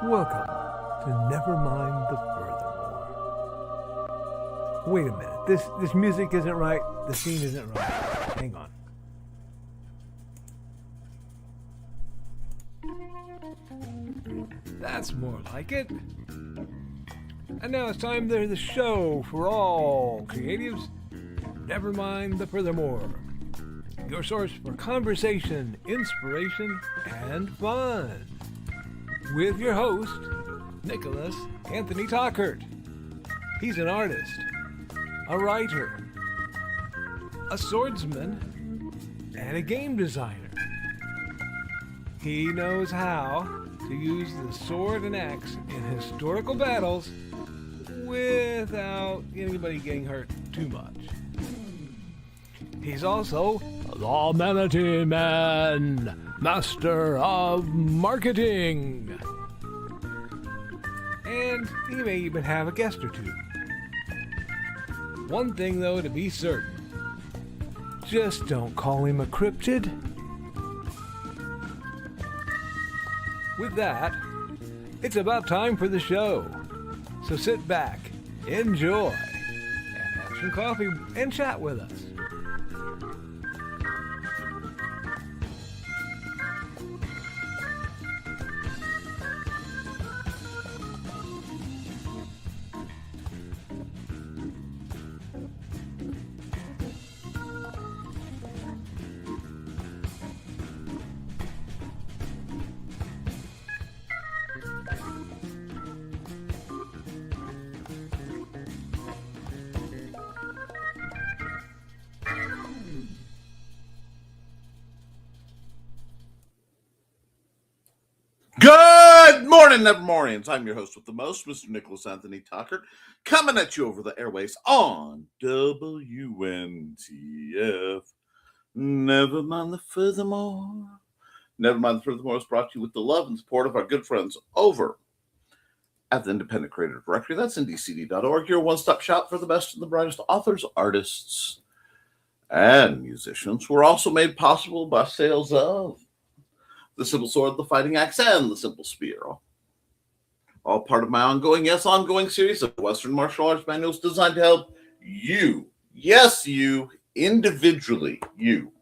Welcome to Nevermind the Furthermore. Wait a minute. This music isn't right. The scene isn't right. Hang on. That's more like it. And now it's time to the show for all creatives. Nevermind the Furthermore. Your source for conversation, inspiration, and fun. With your host, Nicholas Anthony Tockert. He's an artist, a writer, a swordsman, and a game designer. He knows how to use the sword and axe in historical battles without anybody getting hurt too much. He's also the Manatee Man, master of marketing. And he may even have a guest or two. One thing, though, to be certain. Just don't call him a cryptid. With that, it's about time for the show. So sit back, enjoy, and have some coffee and chat with us. Good morning, Nevermorians. I'm your host with the most, Mr. Nicholas Anthony Tockert, coming at you over the airways on WNTF. Nevermind the Furthermore. Nevermind the Furthermore is brought to you with the love and support of our good friends over at the Independent Creative Directory. That's ndcd.org, your one-stop shop for the best and the brightest authors, artists, and musicians. We're also made possible by sales of the Simple Sword, the Fighting Axe, and the Simple Spear. All part of my ongoing series of Western martial arts manuals designed to help you, yes, you, individually, you,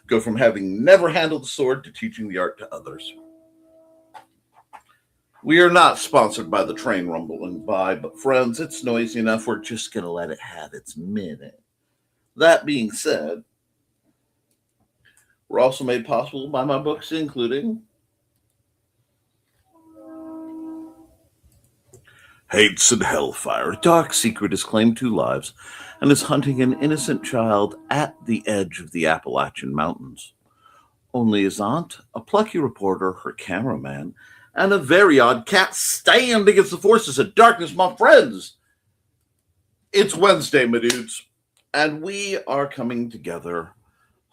go from having never handled the sword to teaching the art to others. We are not sponsored by the train rumbling by, but friends, it's noisy enough. We're just going to let it have its minute. That being said, we're also made possible by my books, including Hates and Hellfire. A dark secret has claimed 2 lives and is hunting an innocent child at the edge of the Appalachian Mountains. Only his aunt, a plucky reporter, her cameraman, and a very odd cat stand against the forces of darkness, my friends. It's Wednesday, my dudes, and we are coming together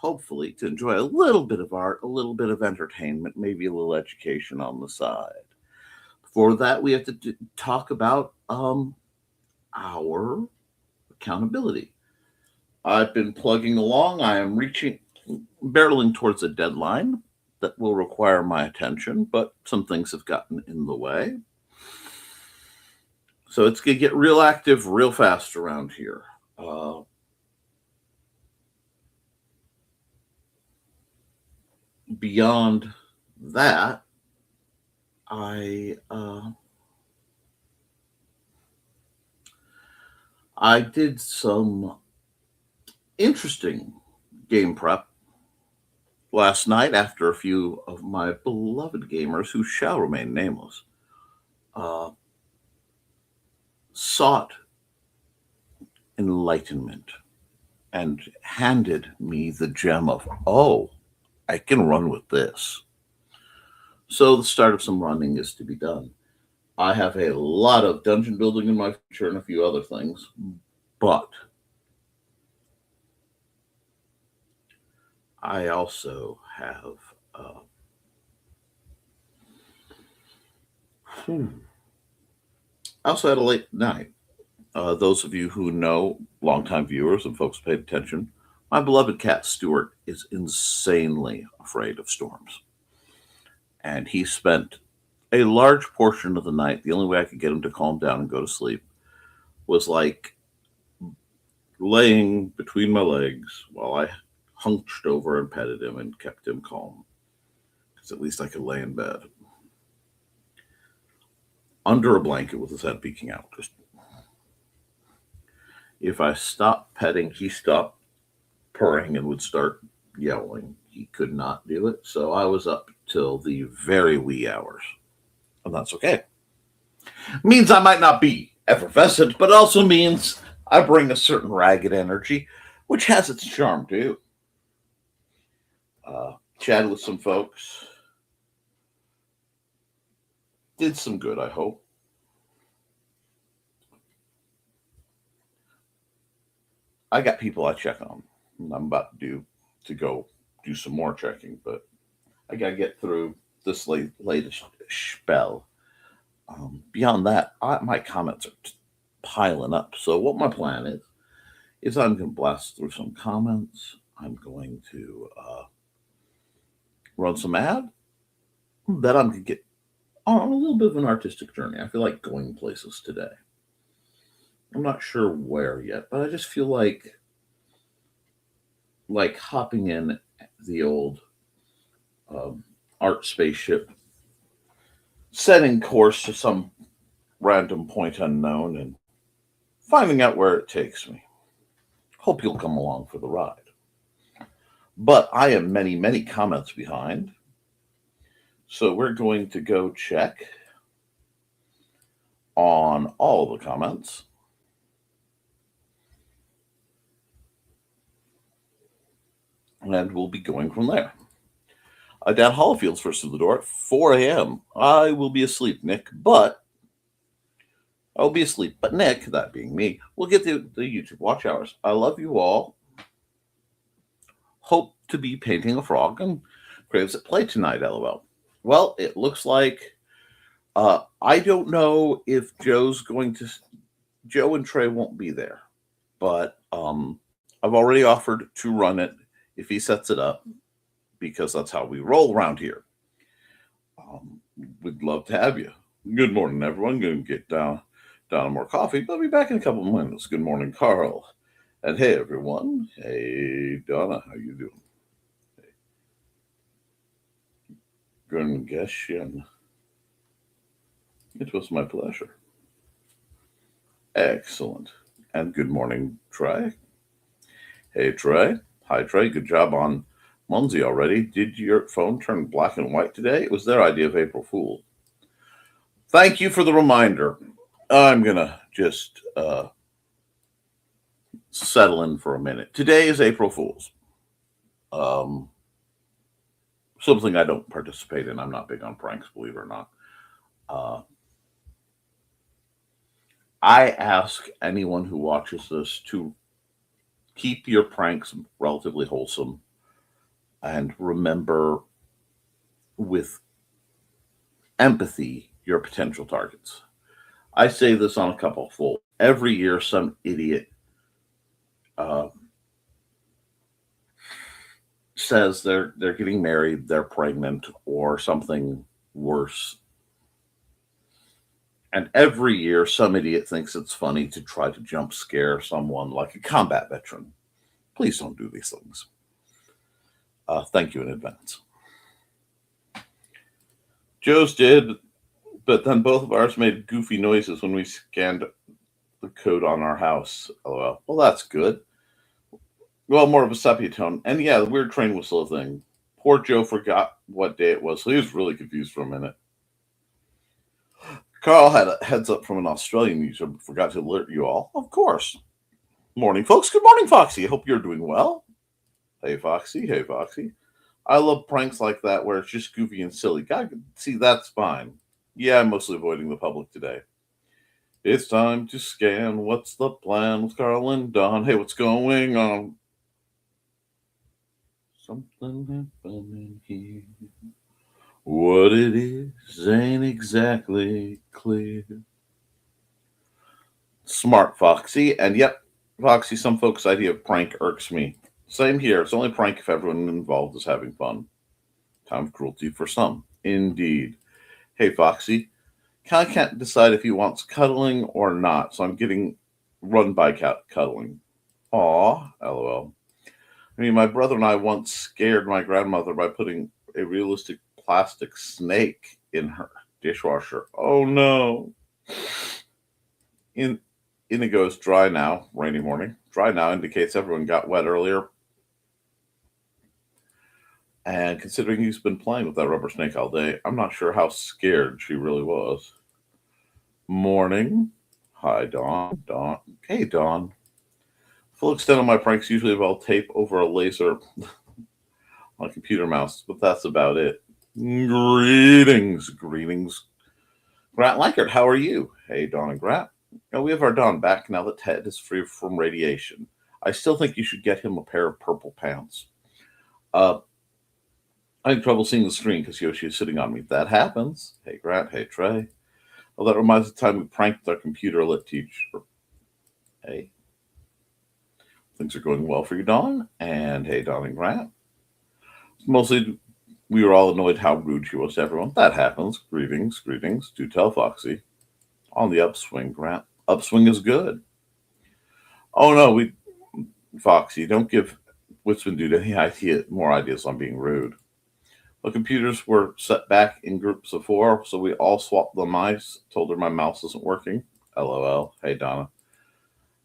hopefully to enjoy a little bit of art, a little bit of entertainment, maybe a little education on the side. For that, we have to talk about our accountability. I've been plugging along. I am barreling towards a deadline that will require my attention, but some things have gotten in the way. So it's going to get real active real fast around here. Beyond that, I did some interesting game prep last night after a few of my beloved gamers, who shall remain nameless, sought enlightenment and handed me the gem of, oh, I can run with this. So the start of some running is to be done. I have a lot of dungeon building in my future and a few other things, but I also have I also had a late night. Those of you who know, longtime viewers and folks who paid attention, my beloved cat Stuart is insanely afraid of storms. And he spent a large portion of the night, the only way I could get him to calm down and go to sleep was like laying between my legs while I hunched over and petted him and kept him calm. Because at least I could lay in bed under a blanket with his head peeking out. Just if I stopped petting, he stopped purring and would start yelling. He could not do it, so I was up till the very wee hours, and that's okay. Means I might not be effervescent, but also means I bring a certain ragged energy, which has its charm too. Chatted with some folks, did some good, I hope. I got people I check on. I'm about to go do some more checking, but I got to get through this latest spell. Beyond that, my comments are piling up. So what my plan is I'm going to blast through some comments. I'm going to run some ad. Then I'm going to get on a little bit of an artistic journey. I feel like going places today. I'm not sure where yet, but I just feel like hopping in the old art spaceship, setting course to some random point unknown, and finding out where it takes me. Hope you'll come along for the ride. But I am many, many comments behind. So we're going to go check on all the comments. And we'll be going from there. Dan Hollifield's first to the door at 4 a.m. I will be asleep, Nick, but I'll be asleep. But Nick, that being me, will get the YouTube watch hours. I love you all. Hope to be painting a frog and craves at play tonight, LOL. Well, it looks like I don't know if Joe and Trey won't be there, but I've already offered to run it if he sets it up, because that's how we roll around here. We'd love to have you. Good morning, everyone. Going to get down more coffee, but I'll be back in a couple of minutes. Good morning, Carl. And hey, everyone. Hey, Donna, how you doing? Good question. It was my pleasure. Excellent. And good morning, Trey. Hey, Trey. Hi, Trey. Good job on Munzie already. Did your phone turn black and white today? It was their idea of April Fool. Thank you for the reminder. I'm going to just settle in for a minute. Today is April Fool's. Something I don't participate in. I'm not big on pranks, believe it or not. I ask anyone who watches this to keep your pranks relatively wholesome and remember with empathy your potential targets. I say this on a couple full. Every year, some idiot says they're getting married, they're pregnant, or something worse. And every year, some idiot thinks it's funny to try to jump scare someone like a combat veteran. Please don't do these things. Thank you in advance. Joe's did, but then both of ours made goofy noises when we scanned the code on our house. LOL. Well, that's good. Well, more of a sepia tone. And yeah, the weird train whistle thing. Poor Joe forgot what day it was, so he was really confused for a minute. Carl had a heads up from an Australian user, but forgot to alert you all. Of course. Morning, folks. Good morning, Foxy. I hope you're doing well. Hey, Foxy. Hey, Foxy. I love pranks like that where it's just goofy and silly. God, see, that's fine. Yeah, I'm mostly avoiding the public today. It's time to scan. What's the plan with Carl and Don? Hey, what's going on? Something happening here. What it is ain't exactly clear. Smart, Foxy. And yep, Foxy, some folks' idea of prank irks me. Same here. It's only prank if everyone involved is having fun. Time of cruelty for some. Indeed. Hey, Foxy. Cal can't decide if he wants cuddling or not, so I'm getting run by cuddling. Aw, lol. I mean, my brother and I once scared my grandmother by putting a realistic plastic snake in her dishwasher. Oh no. In Inigo is dry now, rainy morning. Dry now indicates everyone got wet earlier. And considering he's been playing with that rubber snake all day, I'm not sure how scared she really was. Morning. Hi, Dawn. Dawn. Hey, Dawn. Full extent of my pranks usually involve tape over a laser on a computer mouse, but that's about it. Greetings. Greetings. Grant Lankert, how are you? Hey, Dawn and Grant. Now we have our Dawn back now that Ted is free from radiation. I still think you should get him a pair of purple pants. I had trouble seeing the screen because Yoshi is sitting on me. That happens. Hey, Grant. Hey, Trey. Well, that reminds me of the time we pranked our computer lit teacher. Hey. Things are going well for you, Dawn. And hey, Dawn and Grant. Mostly, we were all annoyed how rude she was to everyone. That happens. Greetings. Greetings. Do tell Foxy. On the upswing, Grant. Upswing is good. Oh, no, Foxy, don't give Witzman Dude any more ideas on being rude. The computers were set back in groups of 4, so we all swapped the mice. Told her my mouse isn't working. LOL. Hey, Donna.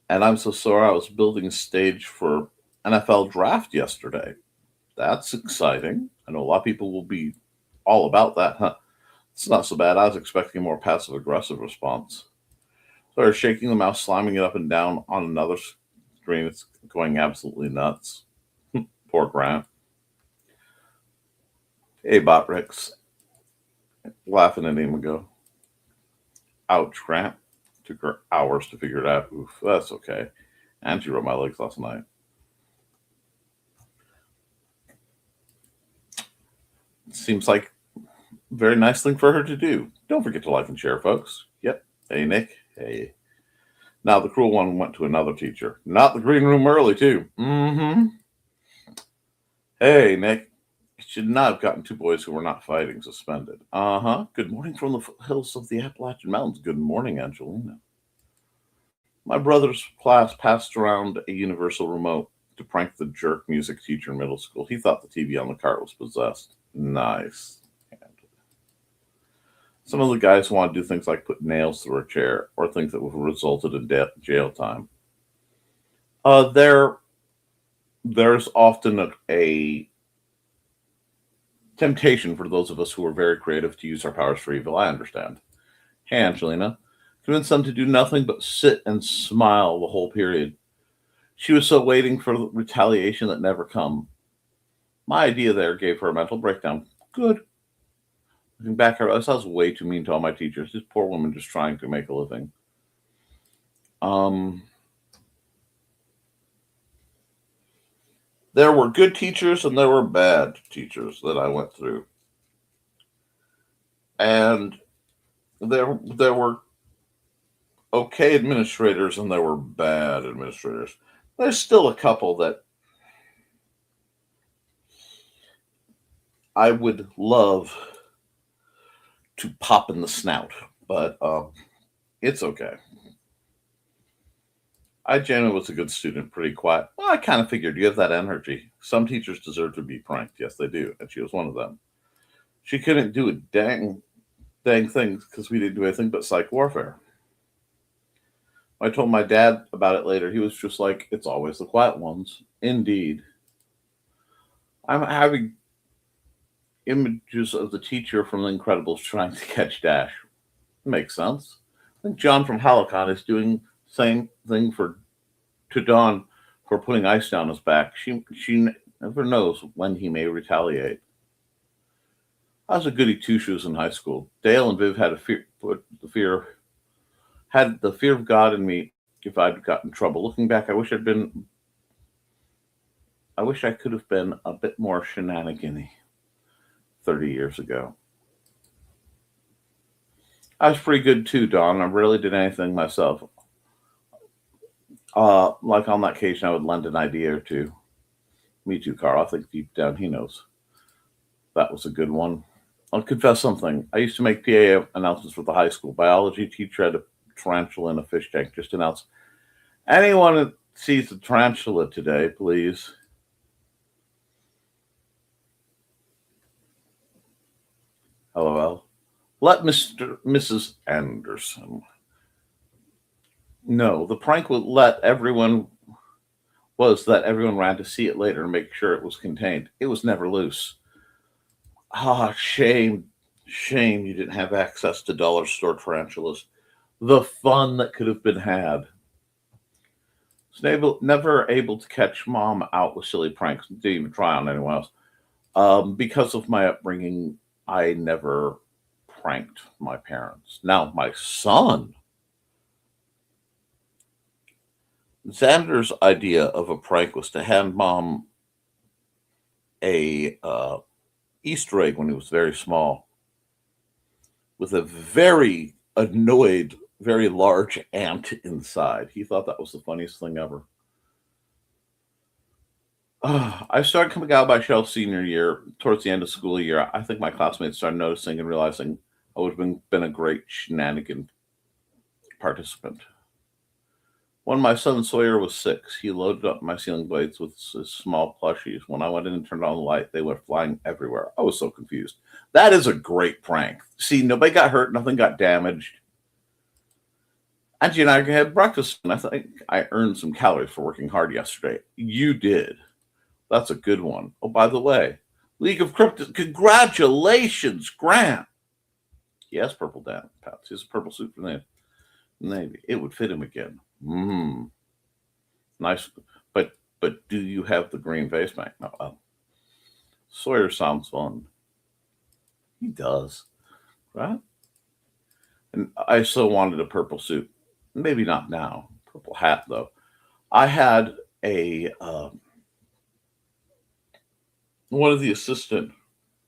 And I'm so sorry, I was building a stage for NFL draft yesterday. That's exciting. I know a lot of people will be all about that, huh? It's not so bad. I was expecting a more passive-aggressive response. So I was shaking the mouse, slamming it up and down on another screen. It's going absolutely nuts. Poor Grant. Hey, Botrix. Laughing at him ago. Ouch, Grant. Took her hours to figure it out. Oof, that's okay. And she rubbed my legs last night. Seems like a very nice thing for her to do. Don't forget to like and share, folks. Yep. Hey, Nick. Hey. Now the cruel one went to another teacher. Not the green room early, too. Mm-hmm. Hey, Nick. Should not have gotten 2 boys who were not fighting suspended. Uh-huh. Good morning from the foothills of the Appalachian Mountains. Good morning, Angelina. My brother's class passed around a universal remote to prank the jerk music teacher in middle school. He thought the TV on the cart was possessed. Nice. Some of the guys want to do things like put nails through a chair or things that would have resulted in jail time. There's often a temptation for those of us who are very creative to use our powers for evil. I understand. Hey, Angelina. Convinced them to do nothing but sit and smile the whole period. She was so waiting for the retaliation that never come. My idea there gave her a mental breakdown. Good. Looking back, I realized I was way too mean to all my teachers. This poor woman just trying to make a living. There were good teachers and there were bad teachers that I went through. And there were okay administrators and there were bad administrators. There's still a couple that I would love to pop in the snout, but it's okay. I genuinely was a good student, pretty quiet. Well, I kind of figured you have that energy. Some teachers deserve to be pranked. Yes, they do. And she was one of them. She couldn't do a dang thing because we didn't do anything but psych warfare. I told my dad about it later. He was just like, it's always the quiet ones. Indeed. I'm having images of the teacher from The Incredibles trying to catch Dash. Makes sense. I think John from Halocon is doing the same thing to Dawn for putting ice down his back. She never knows when he may retaliate. I was a goody two-shoes in high school. Dale and Viv had the fear of God in me if I'd gotten in trouble. Looking back, I wish I could have been a bit more shenanigan-y 30 years ago. I was pretty good too, Don. I rarely did anything myself. Like on that occasion, I would lend an idea or two. Me too, Carl. I think deep down he knows. That was a good one. I'll confess something. I used to make PA announcements for the high school. Biology teacher had a tarantula in a fish tank. Just announced, anyone that sees a tarantula today, please. LOL. Let Mrs. Anderson. No, the prank was that everyone ran to see it later and make sure it was contained. It was never loose. Ah, shame you didn't have access to dollar store tarantulas. The fun that could have been had. Never able to catch mom out with silly pranks. Didn't even try on anyone else. Because of my upbringing, I never pranked my parents. Now, my son, Xander's idea of a prank was to hand mom a Easter egg when he was very small with a very annoyed, very large ant inside. He thought that was the funniest thing ever. I started coming out by shelf senior year, towards the end of school year. I think my classmates started noticing and realizing I would have been a great shenanigan participant. When my son Sawyer was 6, he loaded up my ceiling blades with his small plushies. When I went in and turned on the light, they went flying everywhere. I was so confused. That is a great prank. See, nobody got hurt, nothing got damaged. Angie and I had breakfast, and I think I earned some calories for working hard yesterday. You did. That's a good one. Oh, by the way, League of Cryptids, congratulations, Grant. He has purple pants. He has a purple suit for the Navy. It would fit him again. Nice. But do you have the green face paint? No. Sawyer sounds fun. He does. Right? And I so wanted a purple suit. Maybe not now. Purple hat, though. I had a one of the assistant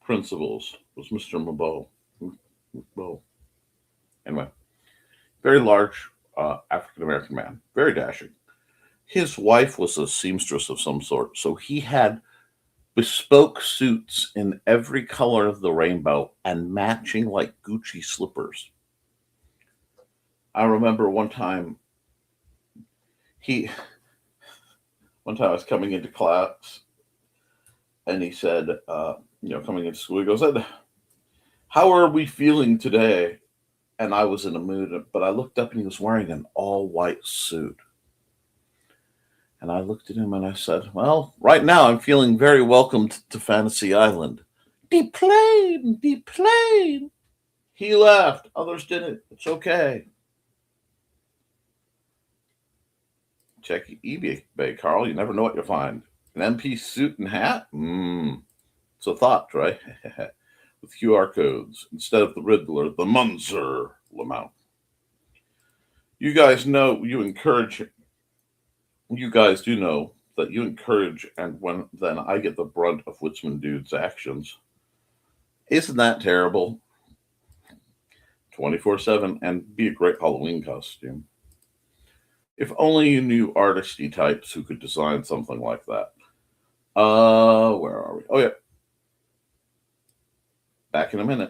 principals was Mr. Mabeau. Anyway, very large African-American man, very dashing. His wife was a seamstress of some sort, so he had bespoke suits in every color of the rainbow and matching like Gucci slippers. I remember one time I was coming into class and he said, coming into school, he goes, how are we feeling today? And I was in a mood, but I looked up and he was wearing an all-white suit. And I looked at him and I said, well, right now I'm feeling very welcome to Fantasy Island. Deplane. He laughed. Others didn't. It's okay. Check eBay, Carl. You never know what you'll find. An MP suit and hat? It's a thought, right? With QR codes. Instead of the Riddler, the Munzer Lamount. You guys do know that you encourage, and then I get the brunt of Woodsman Dude's actions. Isn't that terrible? 24/7, and be a great Halloween costume. If only you knew artisty types who could design something like that. Where are we? Oh, yeah. Back in a minute.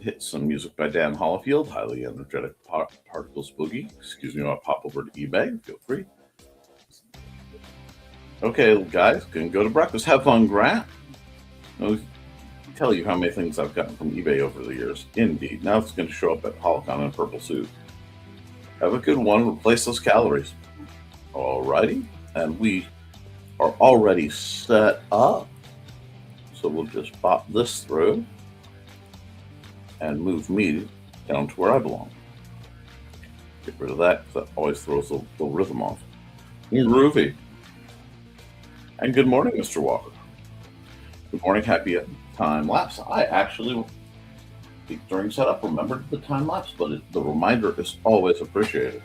Hit some music by Dan Hollifield, Highly Energetic Particles Boogie. Excuse me, I'll pop over to eBay. Feel free. Okay, guys, can go to breakfast. Have fun, Grant. I'll tell you how many things I've gotten from eBay over the years. Indeed. Now it's going to show up at Holocon in a purple suit. Have a good one. Replace those calories. Alrighty. And we are already set up. So we'll just pop this through and move me down to where I belong. Get rid of that because that always throws the rhythm off. Groovy. And good morning, Mr. Walker. Good morning, happy time lapse. I actually, during setup, remembered the time lapse, but the reminder is always appreciated.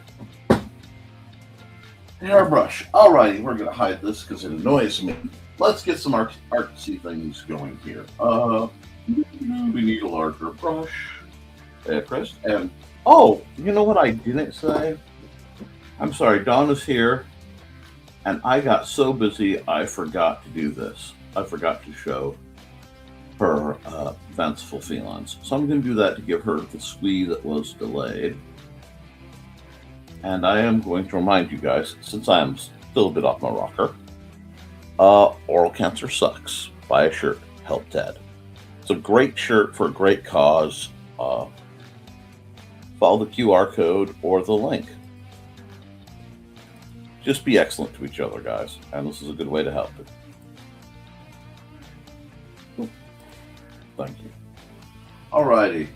Airbrush. Alrighty, we're gonna hide this because it annoys me. Let's get some artsy things going here. We need a larger brush. Chris. And oh, you know what I didn't say? I'm sorry, Donna's here, and I got so busy I forgot to do this. I forgot to show her fanciful felines. So I'm going to do that to give her the squee that was delayed. And I am going to remind you guys, since I am still a bit off my rocker, Oral Cancer Sucks. Buy a shirt. Help Ted. It's a great shirt for a great cause. Follow the QR code or the link. Just be excellent to each other, guys. And this is a good way to help it. Thank you. Alrighty.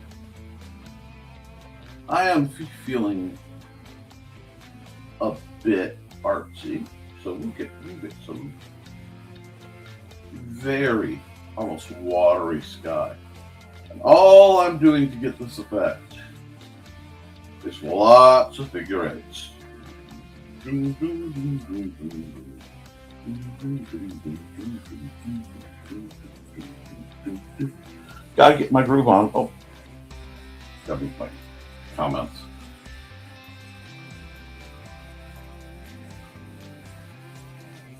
I am feeling a bit artsy, so we'll get some very almost watery sky. And all I'm doing to get this effect is lots of figure eights. Gotta get my groove on. Oh, gotta be my comments.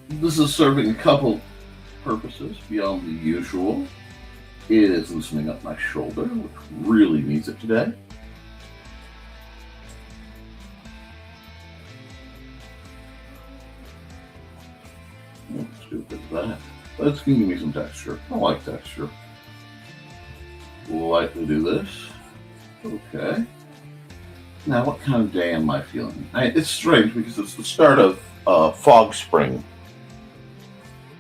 This is serving a couple purposes beyond the usual. It is loosening up my shoulder, which really needs it today. Let's do a bit of that. That's going to give me some texture. I like texture. Lightly do this. Okay. Now, what kind of day am I feeling? It's strange because it's the start of fog spring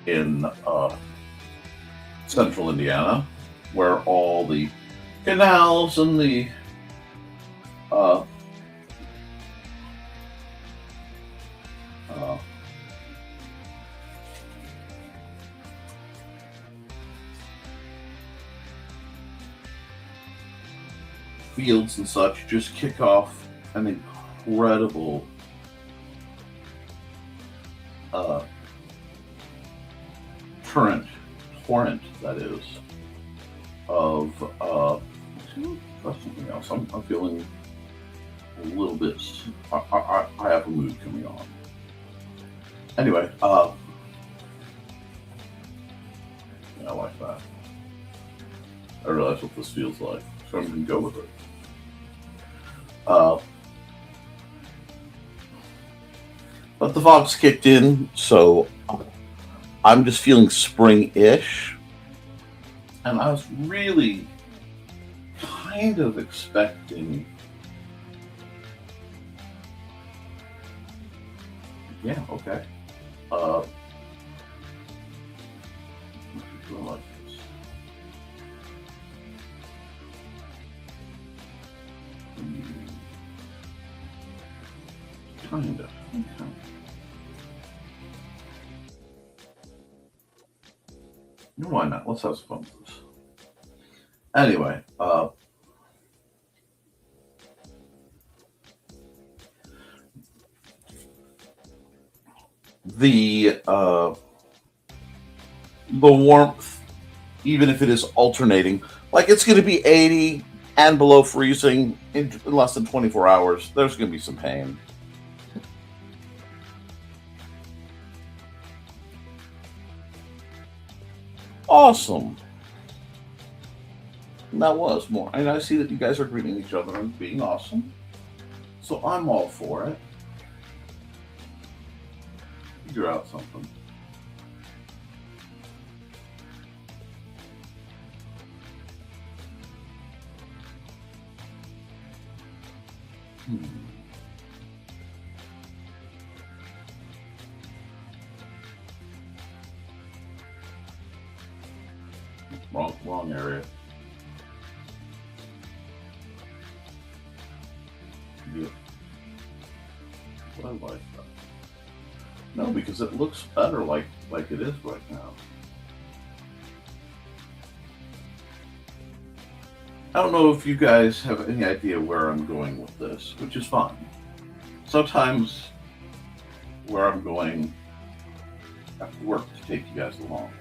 in central Indiana, where all the canals and the fields and such just kick off an incredible torrent that is of something else. I'm feeling a little bit. I have a mood coming on. Anyway, yeah, I like that. I realize what this feels like, so I'm going to go with it. But the fog's kicked in, so I'm just feeling spring-ish. And I was really kind of expecting... Yeah, okay. I like this. Kind of. Okay. Why not? Let's have some fun with this. Anyway, the warmth, even if it is alternating, like it's going to be 80 and below freezing in less than 24 hours, there's going to be some pain. Awesome. That was more. And I see that you guys are greeting each other and being awesome. So I'm all for it. Figure out something. Wrong area. Yeah. I like that. No, because it looks better like it is right now. I don't know if you guys have any idea where I'm going with this, which is fine. Sometimes where I'm going, I have to work to take you guys along.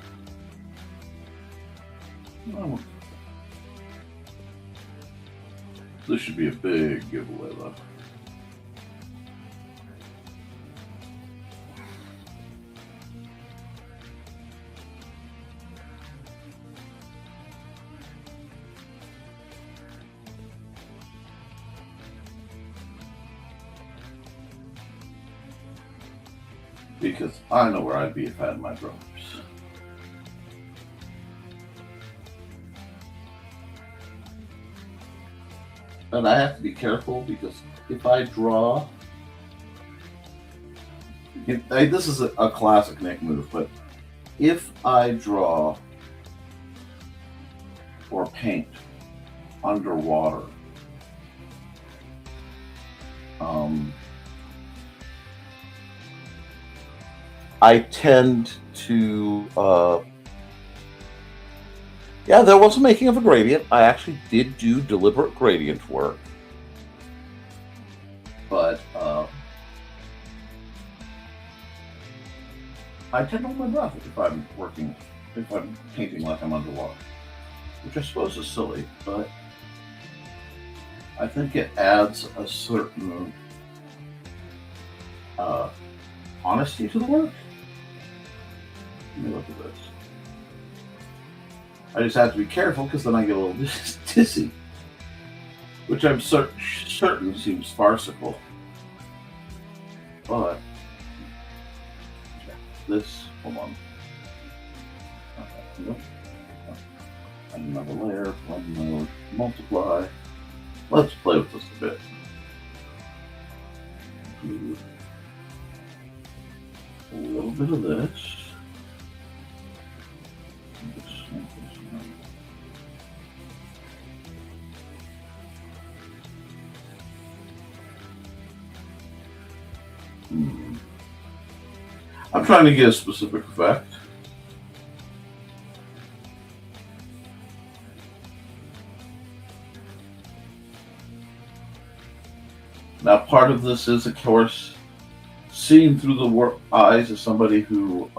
Oh. This should be a big giveaway, though. Because I know where I'd be if I had my brothers. And I have to be careful because if I draw, this is a classic Nick move, but if I draw or paint underwater, I tend to, yeah, there was a making of a gradient. I actually did do deliberate gradient work. But I tend to hold my breath if I'm painting like I'm underwater. Which I suppose is silly, but I think it adds a certain honesty to the work. Let me look at this. I just have to be careful because then I get a little dizzy, which I'm certain seems farcical. But this, hold on. Okay, nope. Another layer, one node, multiply. Let's play with this a bit. Do a little bit of this. I'm trying to get a specific effect. Now, part of this is, of course, seeing through the eyes of somebody who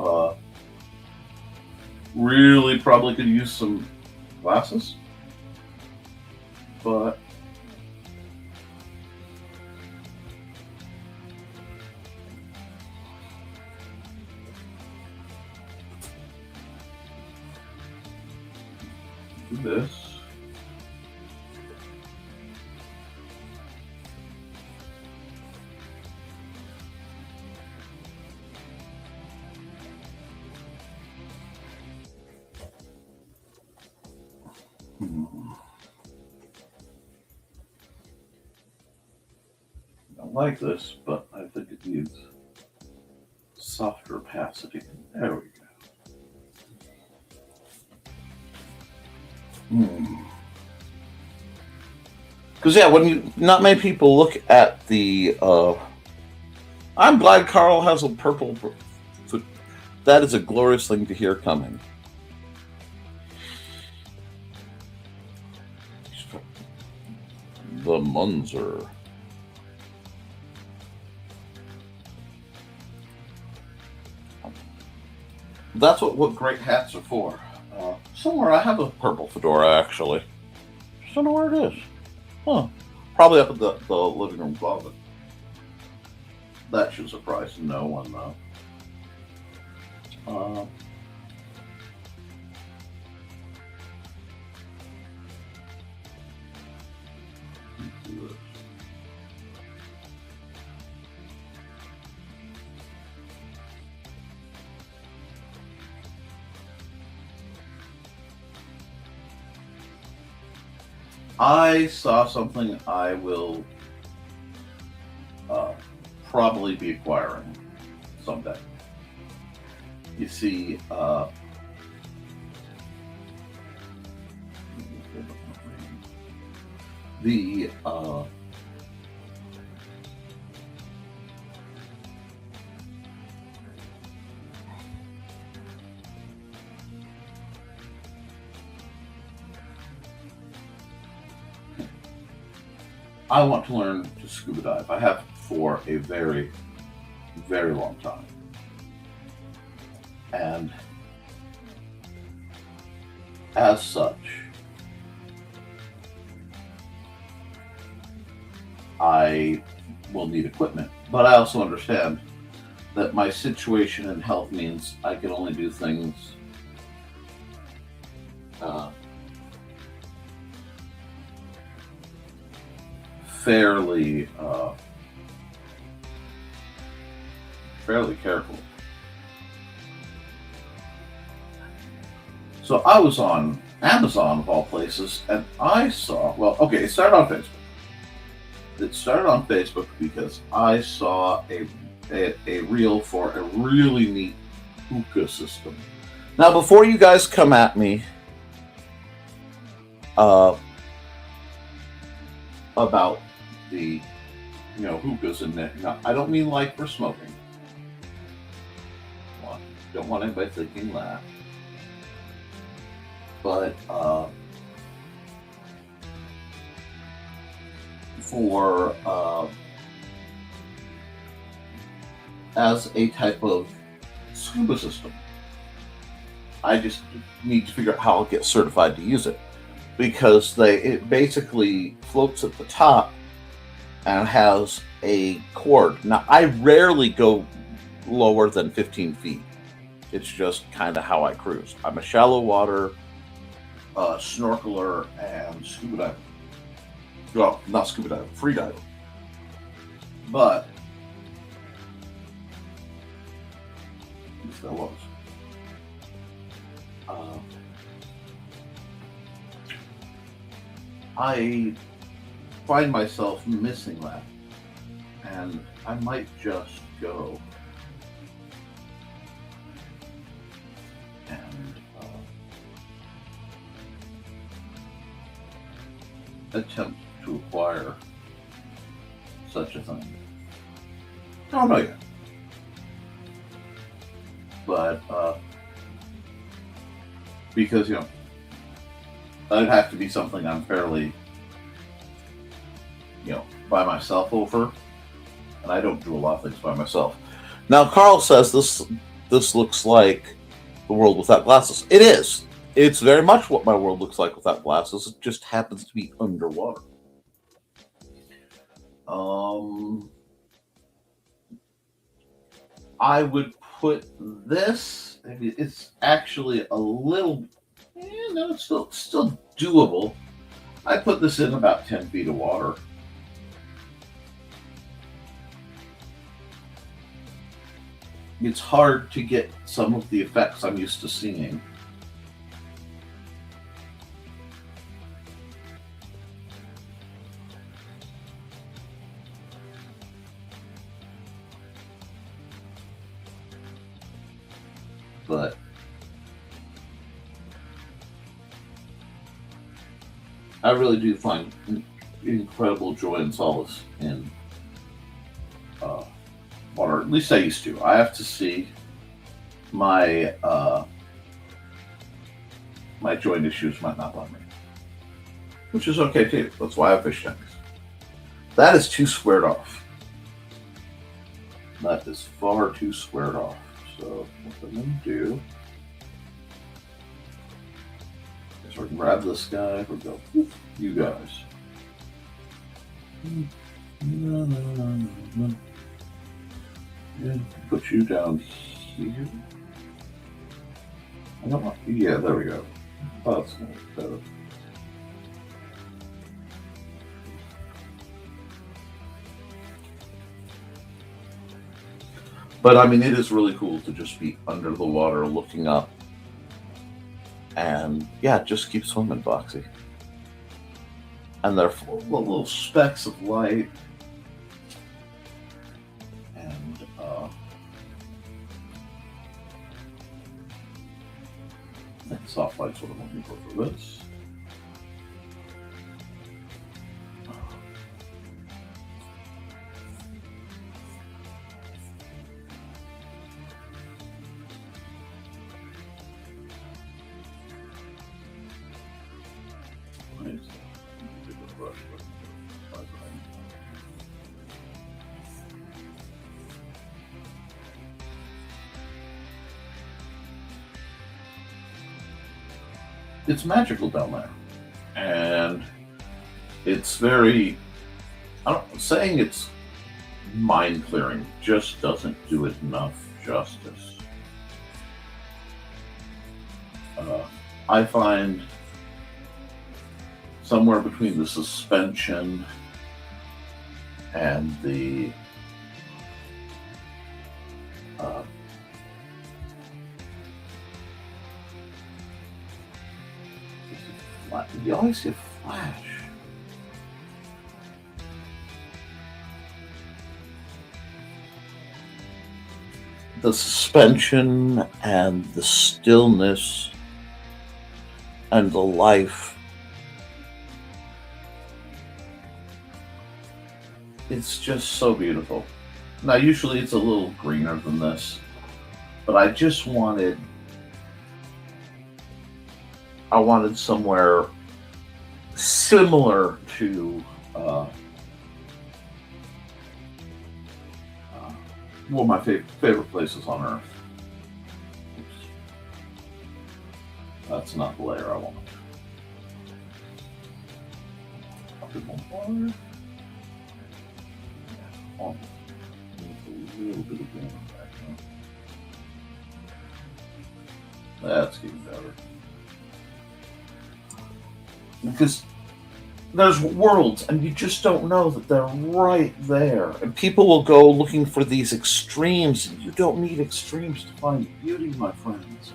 really probably could use some glasses. But do this. I like this, but I think it needs softer opacity. There we go. Because yeah, when not many people look at the. I'm glad Carl has a purple foot. That is a glorious thing to hear coming. The Munzer. That's what great hats are for. Somewhere I have a purple fedora, actually. Just don't know where it is. Huh. Probably up at the living room closet. That should surprise no one, though. Let's do this. I saw something I will probably be acquiring someday. You see, the I want to learn to scuba dive. I have for a very, very long time. And as such, I will need equipment. But I also understand that my situation and health means I can only do things fairly careful. So I was on Amazon of all places, and I saw, well, okay, it started on Facebook. It started on Facebook because I saw a reel for a really neat hookah system. Now, before you guys come at me about the hookahs in there, now, I don't mean like for smoking. Don't want anybody thinking that. But for as a type of scuba system, I just need to figure out how I'll get certified to use it, because it basically floats at the top and has a cord. Now, I rarely go lower than 15 feet. It's just kind of how I cruise. I'm a shallow water snorkeler and scuba diver. Well, not scuba diver, free diver. But at least I was. I find myself missing that, and I might just go and attempt to acquire such a thing. I don't know yet, but because that'd have to be something I'm fairly by myself over, and I don't do a lot of things by myself. Now, Carl says this looks like the world without glasses. It is. It's very much what my world looks like without glasses. It just happens to be underwater. I would put this. It's actually a little. No, it's still doable. I put this in about 10 feet of water. It's hard to get some of the effects I'm used to seeing. But I really do find incredible joy and solace in water. At least I used to. I have to see my my joint issues might not bother me, which is okay too. That's why I have fish tanks. That is too squared off. That is far too squared off. So what I'm going to do is we're going to grab this guy. We'll go, you guys. And put you down here. I don't want, yeah, there we go. Oh, that's going to be better. But I mean, it is really cool to just be under the water looking up. And yeah, just keep swimming, Foxy. And they're full of little specks of light. And I think soft light's what I'm looking for this. it's magical down there. And it's very, saying it's mind clearing just doesn't do it enough justice. I find somewhere between the suspension and the you always see a flash. The suspension and the stillness and the life. It's just so beautiful. Now, usually it's a little greener than this, but I wanted somewhere similar to one of my favorite places on Earth. Oops. That's not the layer I want. A little bit of green back now. That's getting better. Because there's worlds and you just don't know that they're right there. And people will go looking for these extremes, and you don't need extremes to find beauty, my friends.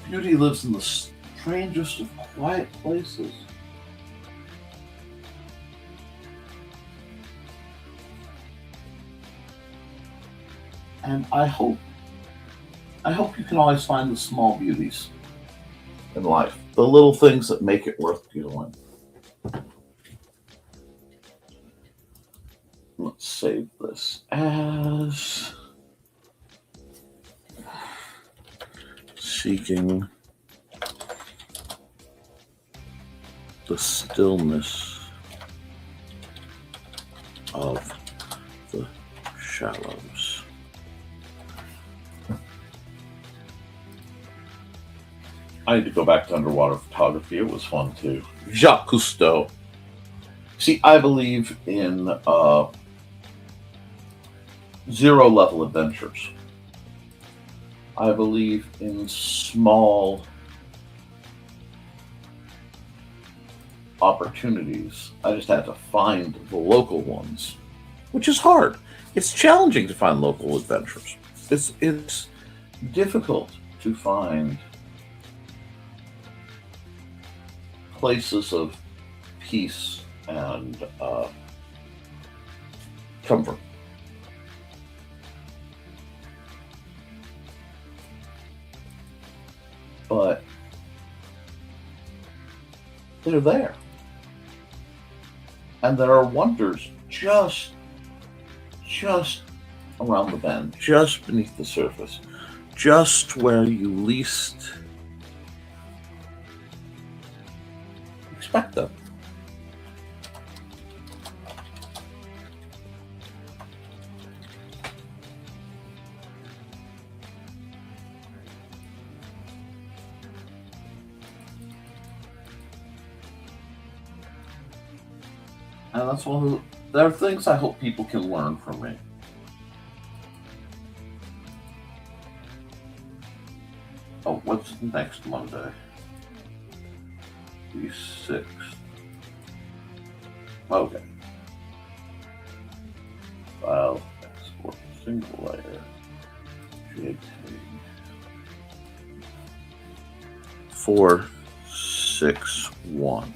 Beauty lives in the strangest of quiet places. And I hope you can always find the small beauties in life, the little things that make it worth doing. Let's save this as seeking the stillness of the shallows. I need to go back to underwater photography. It was fun too. Jacques Cousteau. See, I believe in zero level adventures. I believe in small opportunities. I just had to find the local ones, which is hard. It's challenging to find local adventures. It's difficult to find places of peace and comfort. But they're there. And there are wonders just around the bend, just beneath the surface, just where you least expect them. And that's there are things I hope people can learn from me. Oh, what's next Monday? The 6th. Okay. File, export, single layer. JPEG. 461.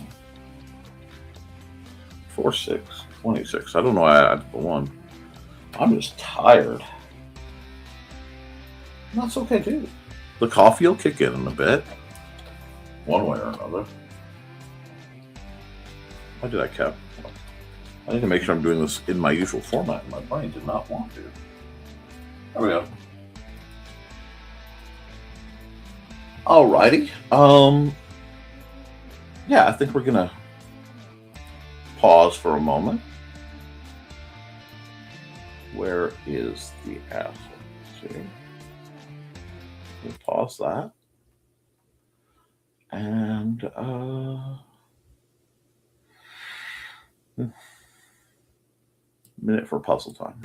26. I don't know why I added the 1. I'm just tired. And that's okay too. The coffee will kick in a bit, one way or another. Why did I cap? I need to make sure I'm doing this in my usual format. My brain did not want to. There we go. Alrighty. Yeah, I think we're gonna pause for a moment. Where is the apple? See? We'll pause that. And minute for puzzle time.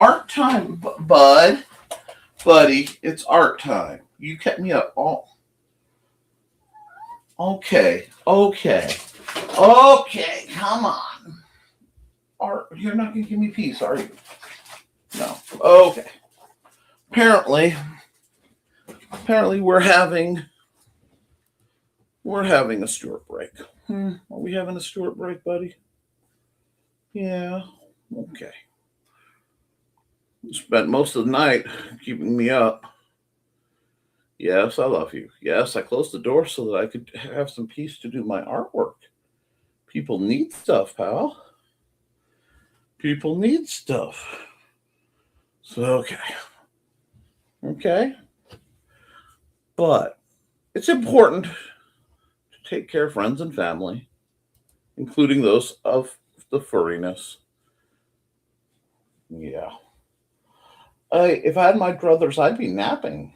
Art time, buddy. It's art time. You kept me up all. Okay. Come on. Art, you're not gonna give me peace, are you? No. Okay. Apparently, we're having a Stuart break. Are we having a Stuart break, buddy? Yeah. Okay. You spent most of the night keeping me up. Yes, I love you. Yes, I closed the door so that I could have some peace to do my artwork. People need stuff, pal. People need stuff. So, okay. But it's important to take care of friends and family, including those of the furriness. Yeah. If I had my druthers, I'd be napping.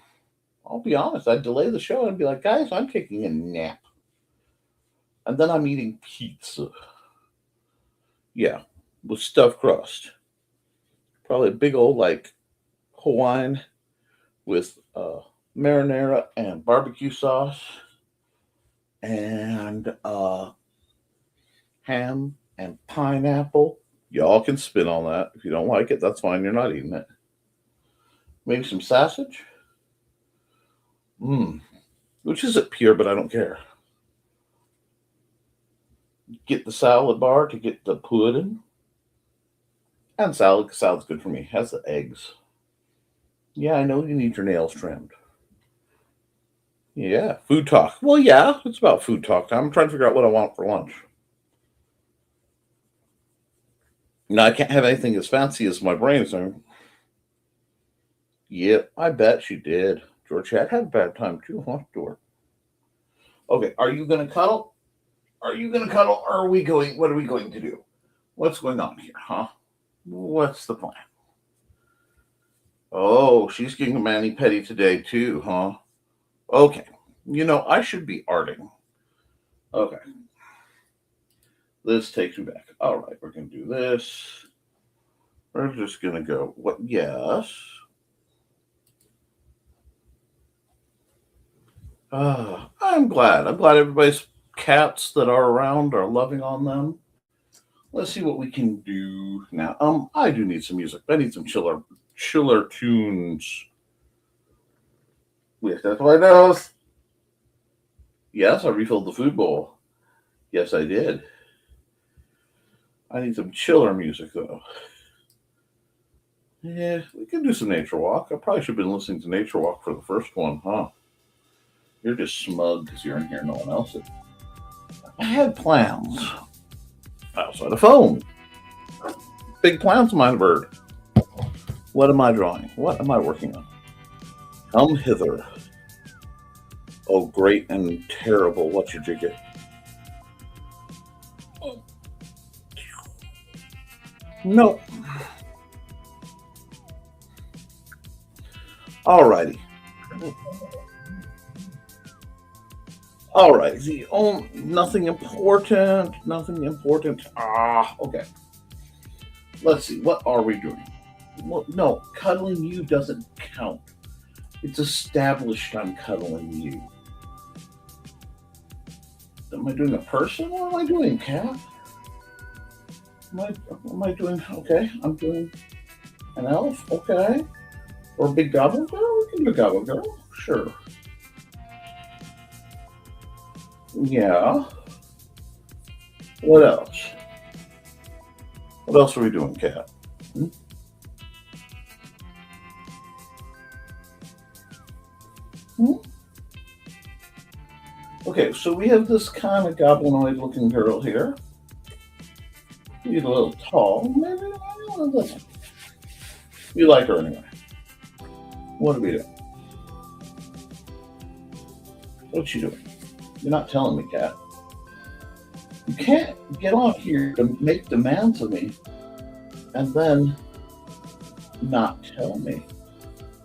I'll be honest. I'd delay the show and be like, guys, I'm taking a nap. And then I'm eating pizza. Yeah, with stuffed crust. Probably a big old, Hawaiian with marinara and barbecue sauce. And ham and pineapple. Y'all can spin on that. If you don't like it, that's fine. You're not eating it. Maybe some sausage. Which isn't pure, but I don't care. Get the salad bar to get the pudding. And salad, because salad's good for me. Has the eggs. Yeah, I know you need your nails trimmed. Yeah, food talk. Well, yeah, it's about food talk time. I'm trying to figure out what I want for lunch. Now, I can't have anything as fancy as my brain is doing. Yep, I bet she did. Georgette had a bad time too, huh, George? Okay, are you going to cuddle? Or are we going? What are we going to do? What's going on here, huh? What's the plan? Oh, she's getting a mani-pedi today too, huh? Okay. I should be arting. Okay. This takes me back. All right, we're going to do this. We're just going to go, what? Yes. I'm glad. Everybody's cats that are around are loving on them. Let's see what we can do now. I do need some music. I need some chiller tunes. Yes, that's what I know. Yes, I refilled the food bowl. Yes, I did. I need some chiller music, though. Yeah, we can do some Nature Walk. I probably should have been listening to Nature Walk for the first one, huh? You're just smug because you're in here, no one else is. I had plans outside of phone. Big plans, my bird. What am I drawing? What am I working on? Come hither. Oh, great and terrible. What's your jigger? No. Alrighty. Alright. Nothing important. Okay. Okay. Let's see, what are we doing? Well, no, cuddling you doesn't count. It's established I'm cuddling you. Am I doing a person? What am I doing, cat? Am I doing, okay, I'm doing an elf, okay. Or a big goblin girl? We can do a goblin girl, sure. Yeah. What else? What else are we doing, cat? Hmm? Hmm? Okay, so we have this kind of goblinoid looking girl here. She's a little tall. Maybe you like her anyway. What are we doing? What's she doing? You're not telling me, cat. You can't get on here to make demands of me and then not tell me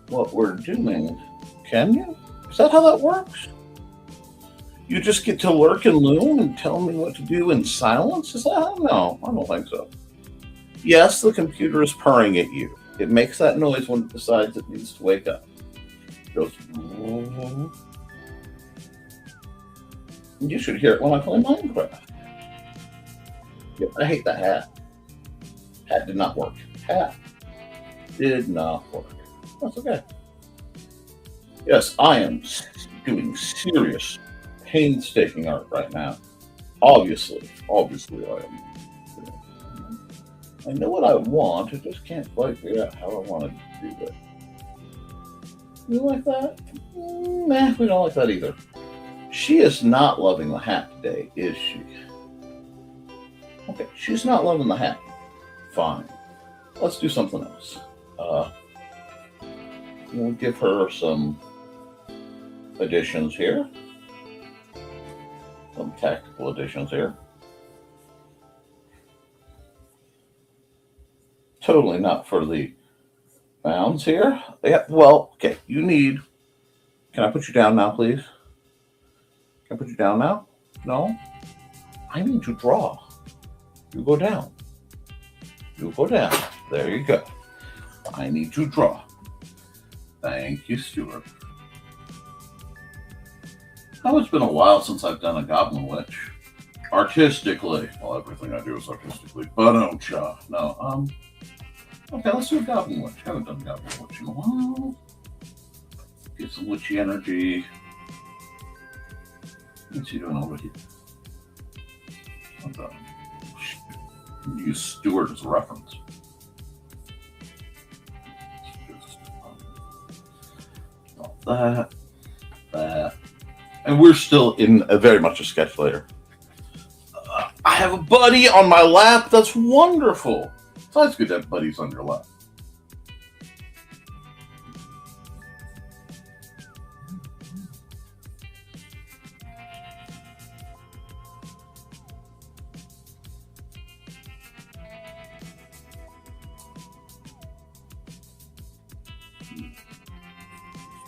what we're doing. Can you? Is that how that works? You just get to lurk and loom and tell me what to do in silence? Is that? No, I don't think so. Yes, the computer is purring at you. It makes that noise when it decides it needs to wake up. It goes. You should hear it when I play Minecraft. Yeah, I hate that hat. Hat did not work. Hat did not work. That's okay. Yes, I am doing serious, painstaking art right now. Obviously I am. I know what I want, I just can't quite figure out how I want to do it. You like that? Nah, we don't like that either. She is not loving the hat today, is she? Okay, she's not loving the hat. Fine. Let's do something else. We'll give her some additions here. Some tactical additions here. Totally not for the bounds here. Yeah, well, okay, you need... Can I put you down now, please? Can I put you down now? No? I need to draw. You go down. You go down. There you go. I need to draw. Thank you, Stuart. Oh, it's been a while since I've done a Goblin Witch. Artistically. Well, everything I do is artistically. But no. Okay, let's do a Goblin Witch. I haven't done a Goblin Witch in a while. Get some witchy energy. What's he doing over here? Use Stuart as a reference. That. And we're still in very much a sketch layer. I have a buddy on my lap. That's wonderful. So it's good to have buddies on your lap.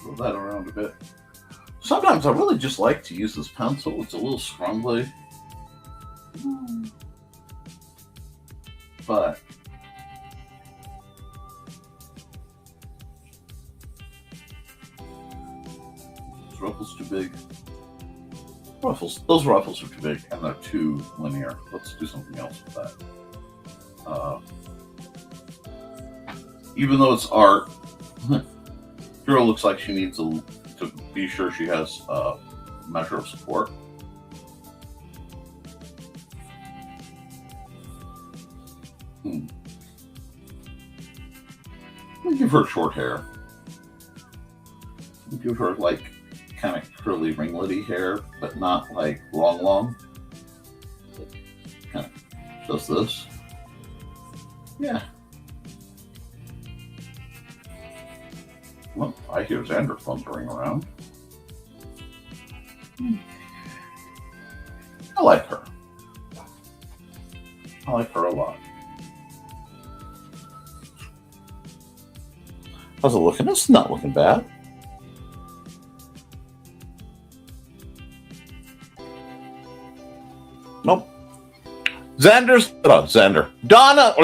Throw that around a bit. Sometimes I really just like to use this pencil. It's a little scrumbly. But this ruffle's too big. Those ruffles are too big and they're too linear. Let's do something else with that. Even though it's art, girl looks like she needs to be sure she has a measure of support. We'll give her short hair. We'll give her like kind of curly ringlety hair, but not like long. Kind of does this. Yeah. Well, I hear Xander thundering around. I like her. I like her a lot. How's it looking? It's not looking bad. Nope. Xander. Donna.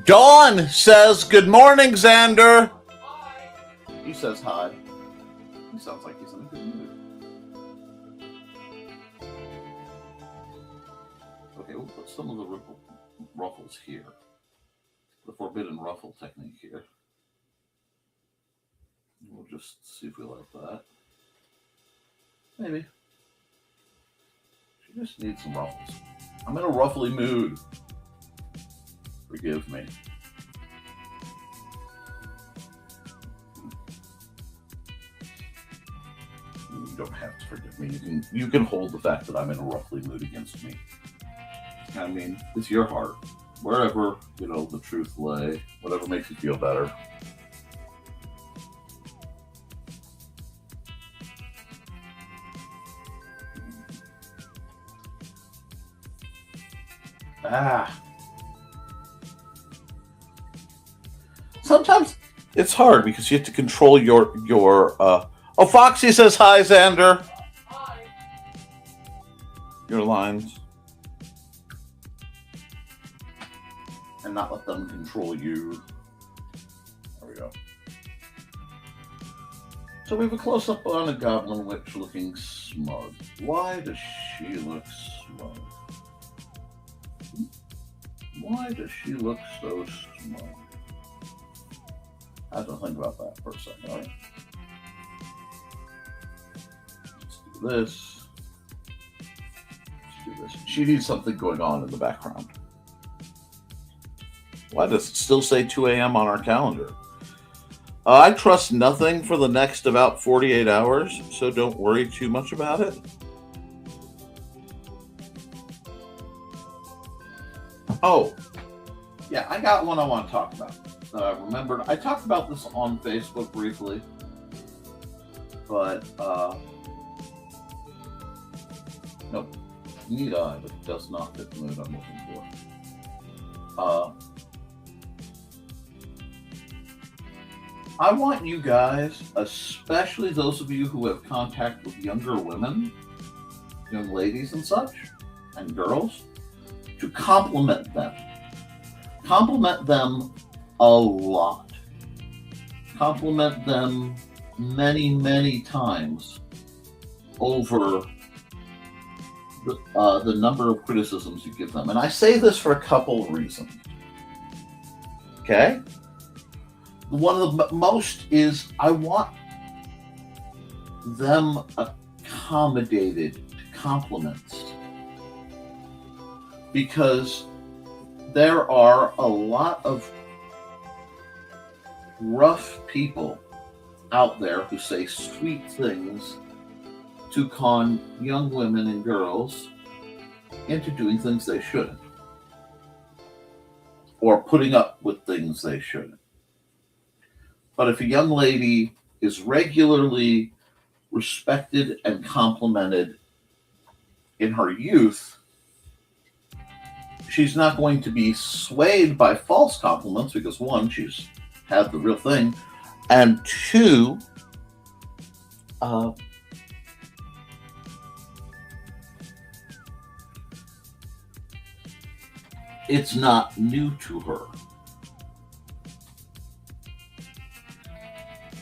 Dawn says, good morning, Xander. He says hi. He sounds like he's in a good mood. Okay, we'll put some of the ruffles here. The forbidden ruffle technique here. We'll just see if we like that. Maybe. She just needs some ruffles. I'm in a ruffly mood. Forgive me. You don't have to forgive me. You can hold the fact that I'm in a ruffly mood against me. I mean, it's your heart. Wherever, the truth lay, whatever makes you feel better. Sometimes it's hard because you have to control your Oh, Foxy says hi, Xander. Hi. Your lines. And not let them control you. There we go. So we have a close-up on a goblin witch looking smug. Why does she look smug? Why does she look so smug? I have to think about that for a second, all right? Let's do this. Let's do this. She needs something going on in the background. Why does it still say 2 a.m. on our calendar? I trust nothing for the next about 48 hours, so don't worry too much about it. Oh, yeah, I got one I want to talk about. Remembered, I talked about this on Facebook briefly, but, nope, need I, but it does not fit the mood I'm looking for. I want you guys, especially those of you who have contact with younger women, young ladies and such, and girls, to compliment them. Compliment them a lot. Compliment them many, many times over the number of criticisms you give them. And I say this for a couple of reasons. Okay? One of the most is I want them accommodated to compliments, because there are a lot of rough people out there who say sweet things to con young women and girls into doing things they shouldn't, or putting up with things they shouldn't. But if a young lady is regularly respected and complimented in her youth, she's not going to be swayed by false compliments, because one, she's had the real thing, and two, it's not new to her.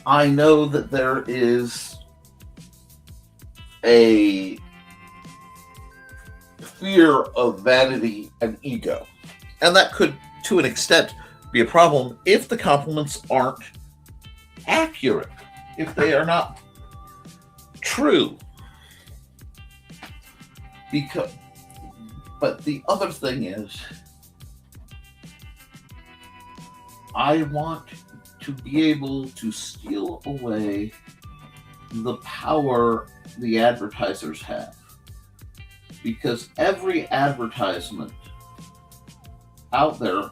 I know that there is a fear of vanity and ego, and that could, to an extent, be a problem if the compliments aren't accurate, if they are not true. But the other thing is, I want to be able to steal away the power the advertisers have. Because every advertisement out there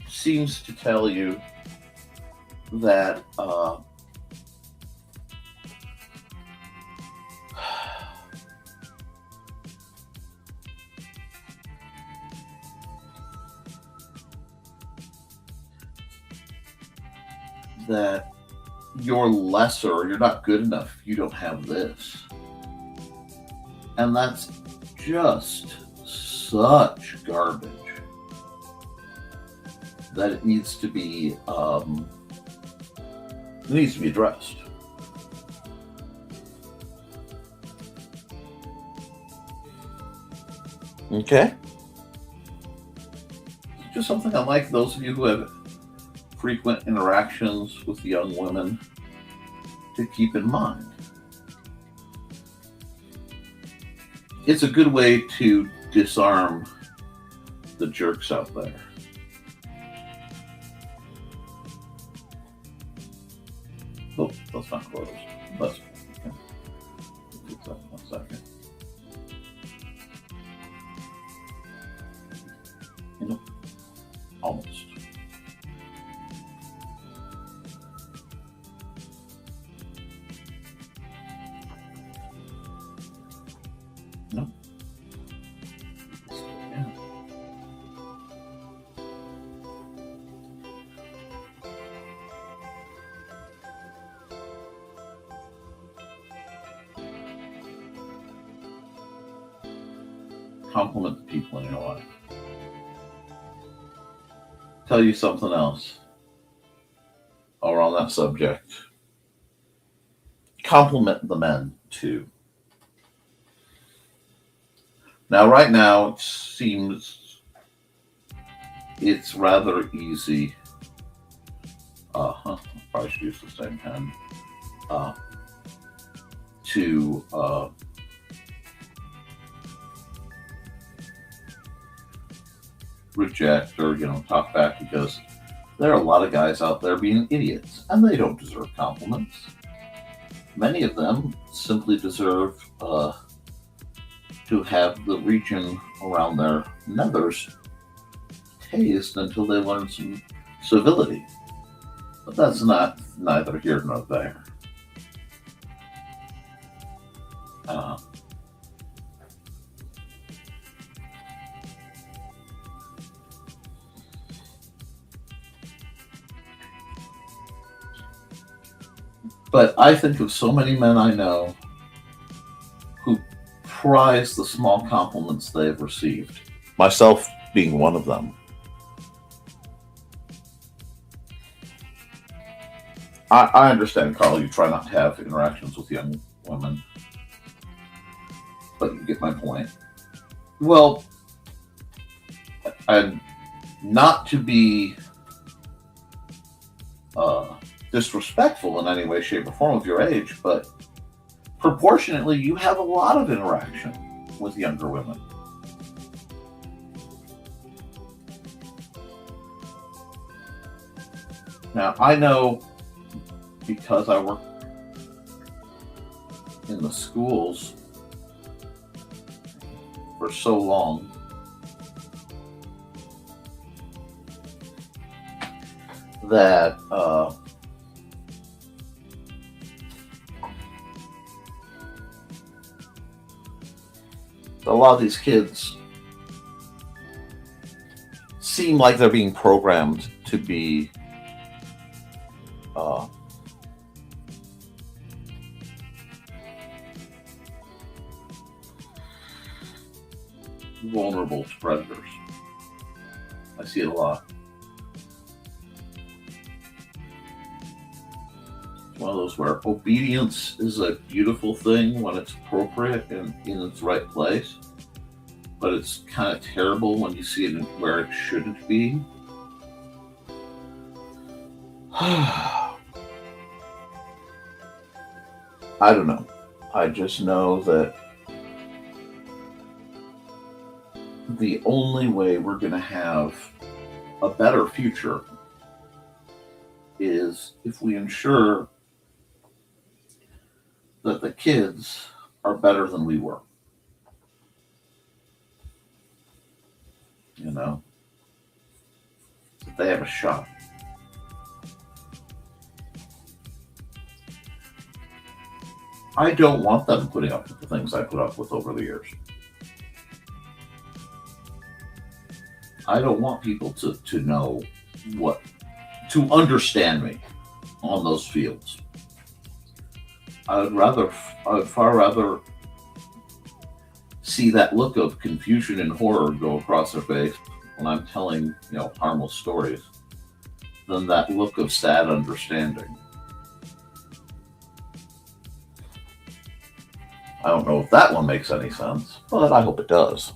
seems to tell you that that you're lesser, or you're not good enough, you don't have this. And that's just such garbage. that it needs to be addressed. Okay. Just something I'd like those of you who have frequent interactions with young women to keep in mind. It's a good way to disarm the jerks out there. Oh, that's not closed. That's okay. Fix that 1 second. Nope. Almost. Nope. Yeah. Compliment the people in your life. Tell you something else or on that subject. Compliment the men too. Now, right now, it seems it's rather easy. Probably should use the same pen. To reject or talk back, because there are a lot of guys out there being idiots and they don't deserve compliments. Many of them simply deserve to have the region around their nethers tased until they learn some civility. But that's neither here nor there. But I think of so many men I know who prize the small compliments they have received, myself being one of them. I understand, Carl, you try not to have interactions with young women, but you get my point. Well, and not to be disrespectful in any way, shape, or form of your age, but proportionately, you have a lot of interaction with younger women. Now, I know, because I work in the schools for so long, that a lot of these kids seem like they're being programmed to be vulnerable to predators. I see it a lot. It's one of those where obedience is a beautiful thing when it's appropriate and in its right place, but it's kind of terrible when you see it where it shouldn't be. I don't know. I just know that the only way we're going to have a better future is if we ensure that the kids are better than we were. That they have a shot. I don't want them putting up with the things I put up with over the years. I don't want people to know to understand me on those fields. I would far rather see that look of confusion and horror go across their face when I'm telling, harmless stories, than that look of sad understanding. I don't know if that one makes any sense, but I hope it does.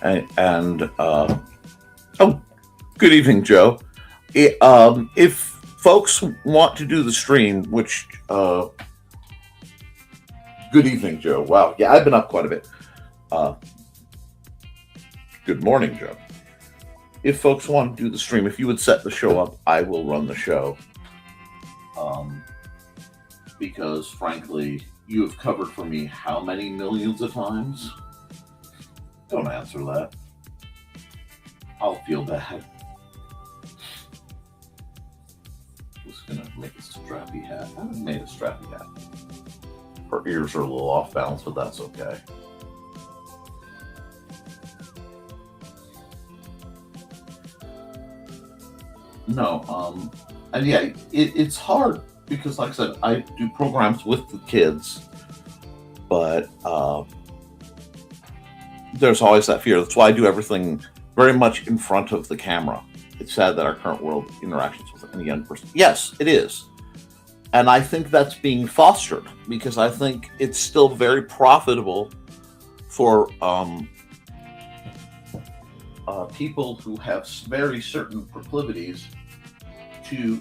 And oh, good evening, Joe. If folks want to do the stream, which good evening, Joe. Wow, yeah, I've been up quite a bit. Good morning, Joe. If folks want to do the stream, if you would set the show up, I will run the show. Because frankly, you have covered for me how many millions of times? Don't answer that. I'll feel bad. I was gonna make a strappy hat. I haven't made a strappy hat. Her ears are a little off balance, but that's okay. No, and yeah, it's hard because, like I said, I do programs with the kids, but there's always that fear. That's why I do everything very much in front of the camera. It's sad that our current world interactions with any young person. Yes, it is. And I think that's being fostered because I think it's still very profitable for people who have very certain proclivities to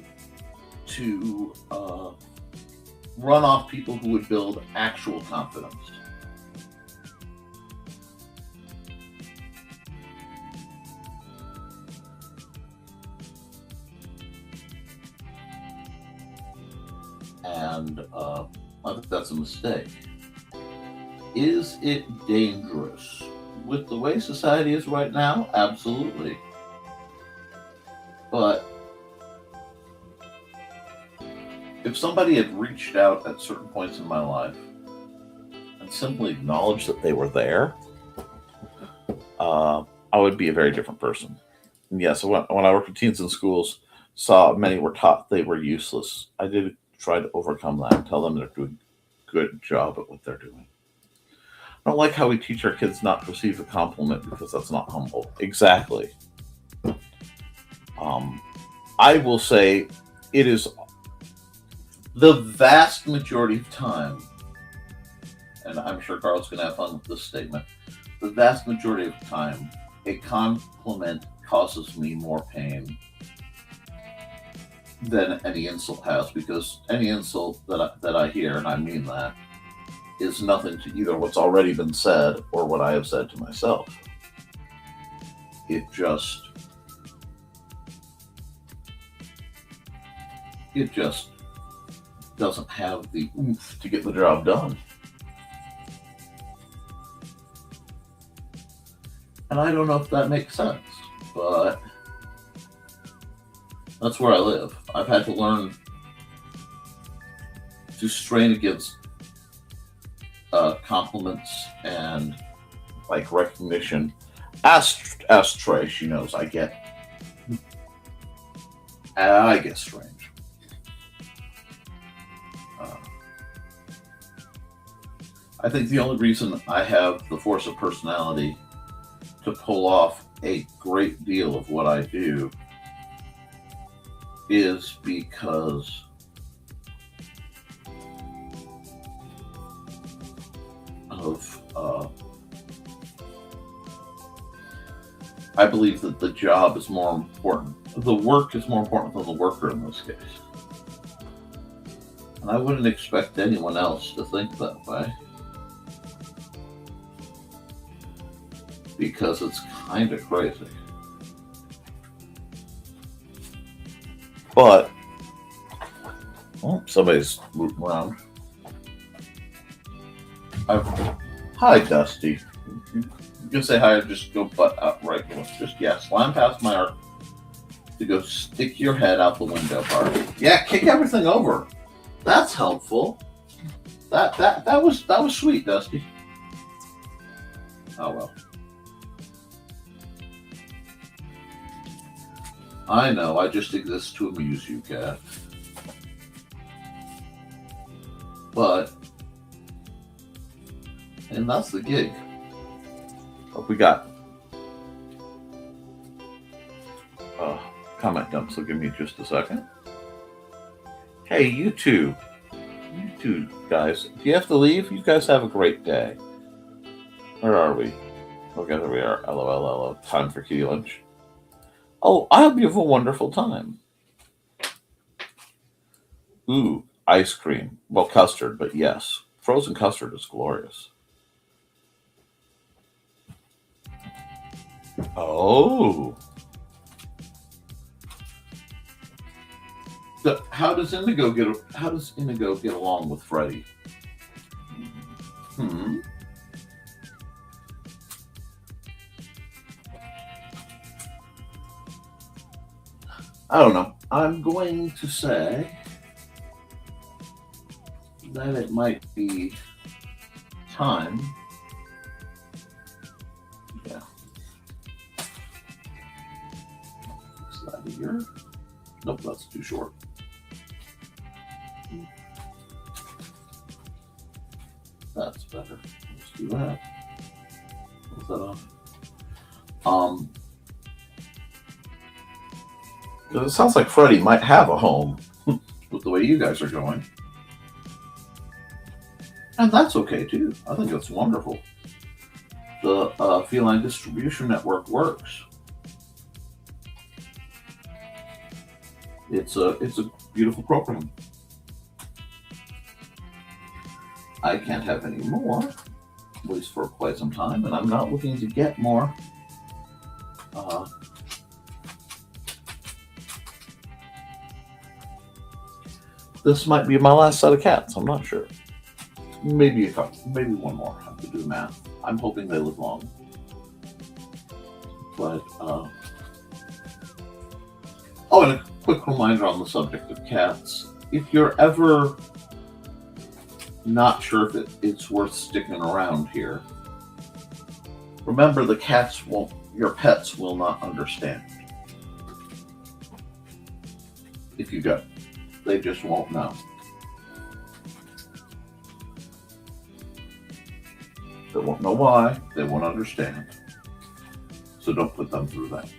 run off people who would build actual confidence. And I think that's a mistake. Is it dangerous? With the way society is right now, absolutely. But if somebody had reached out at certain points in my life and simply acknowledged that they were there, I would be a very different person. And yes, when I worked with teens in schools, saw many were taught they were useless. I did try to overcome that and tell them they're doing a good job at what they're doing. I don't like how we teach our kids not to receive a compliment because that's not humble. Exactly. I will say it is the vast majority of time, and I'm sure Carl's going to have fun with this statement, the vast majority of time, a compliment causes me more pain than any insult has, because any insult that I hear, and I mean that, is nothing to either what's already been said or what I have said to myself. It just doesn't have the oomph to get the job done. And I don't know if that makes sense, but that's where I live. I've had to learn to strain against compliments and like recognition. Ask Trey, she knows I get strange. I think the only reason I have the force of personality to pull off a great deal of what I do is because of I believe that the job is more important. The work is more important than the worker in this case. And I wouldn't expect anyone else to think that way. Because it's kind of crazy. But, well, somebody's moving around. Hi, Dusty. You can say hi or just go butt out right. Just, slam past my arc to go stick your head out the window part. Yeah, kick everything over. That's helpful. That was sweet, Dusty. Oh well. I know, I just exist to amuse you, cat. But, and that's the gig. We got comment dump, so give me just a second. Hey, you two guys, if you have to leave, you guys have a great day. Where are we? Okay, there we are. LOL. Time for kitty lunch. Oh, I hope you have a wonderful time. Ooh, ice cream. Well, custard, but yes. Frozen custard is glorious. Oh. So how does Indigo get along with Freddy? I don't know. I'm going to say that it might be time. Yeah. Is that here? Nope, that's too short. That's better. Let's do that. What's that on? Because it sounds like Freddy might have a home with the way you guys are going. And that's okay too. I think that's wonderful. The feline distribution network works. It's a beautiful program. I can't have any more, at least for quite some time, and I'm not looking to get more. This might be my last set of cats. I'm not sure. Maybe a couple, maybe one more. I have to do the math. I'm hoping they live long. But oh, and a quick reminder on the subject of cats: if you're ever not sure if it's worth sticking around here, remember the cats won't. Your pets will not understand if you go. They just won't know. They won't know why. They won't understand. So don't put them through that.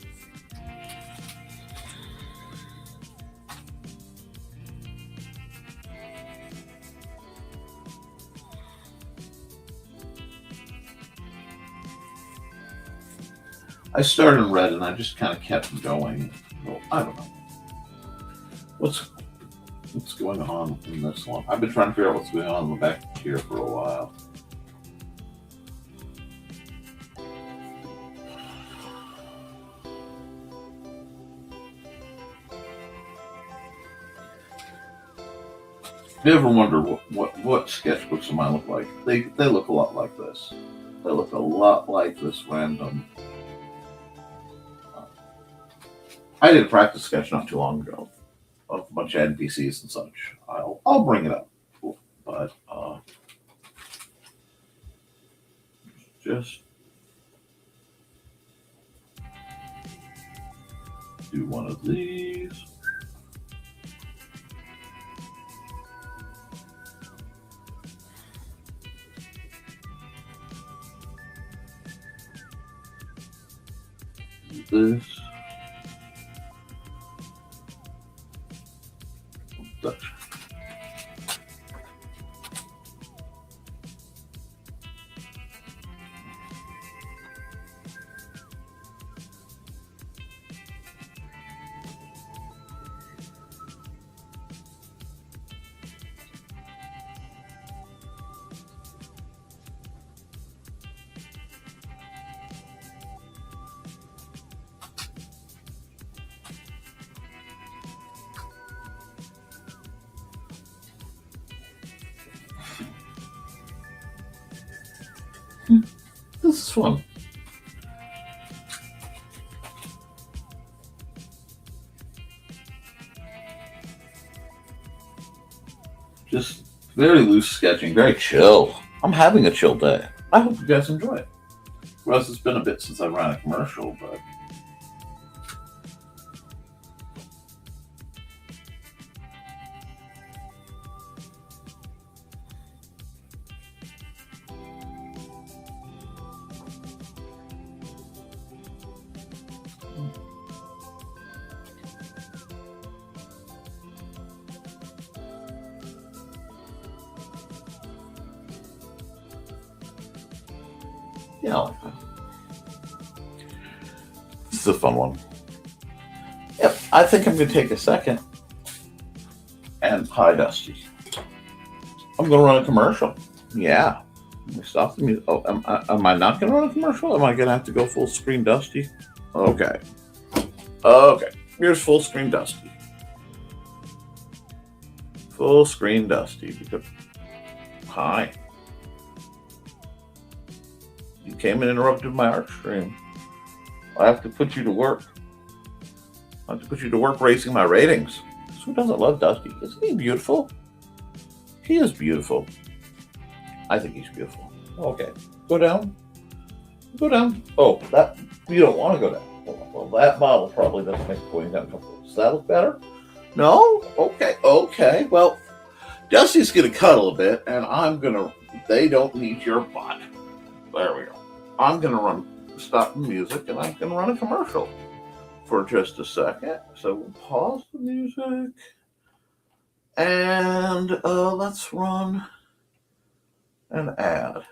I started and read, and I just kind of kept going. Well, I don't know. What's going on in this one? I've been trying to figure out what's going on in the back here for a while. If you ever wonder what sketchbooks of mine look like, they look a lot like this. They look a lot like this random. I did a practice sketch not too long ago of a bunch of NPCs and such. I'll bring it up, but just do one of these. Do this. Such. This is fun. Just very loose sketching, very chill. I'm having a chill day. I hope you guys enjoy it. Whereas it's been a bit since I ran a commercial, but Yeah, I like that. This is a fun one. Yep, I think I'm going to take a second and hi, Dusty. I'm going to run a commercial. Yeah. Let me stop the music. Oh, am I not going to run a commercial? Am I going to have to go full screen Dusty? Okay. Okay. Here's full screen Dusty. Full screen Dusty. Because... Hi. You came and interrupted my art stream. I have to put you to work. I have to put you to work raising my ratings. Who doesn't love Dusty? Isn't he beautiful? He is beautiful. I think he's beautiful. Okay. Go down. Go down. Oh, that you don't want to go down. Well, that bottle probably doesn't make going down comfortable. Does that look better? No? Okay. Okay. Well, Dusty's going to cuddle a bit, and I'm going to... They don't need your butt. There we go. I'm going to stop the music, and I'm going to run a commercial for just a second. So we'll pause the music. And let's run an ad.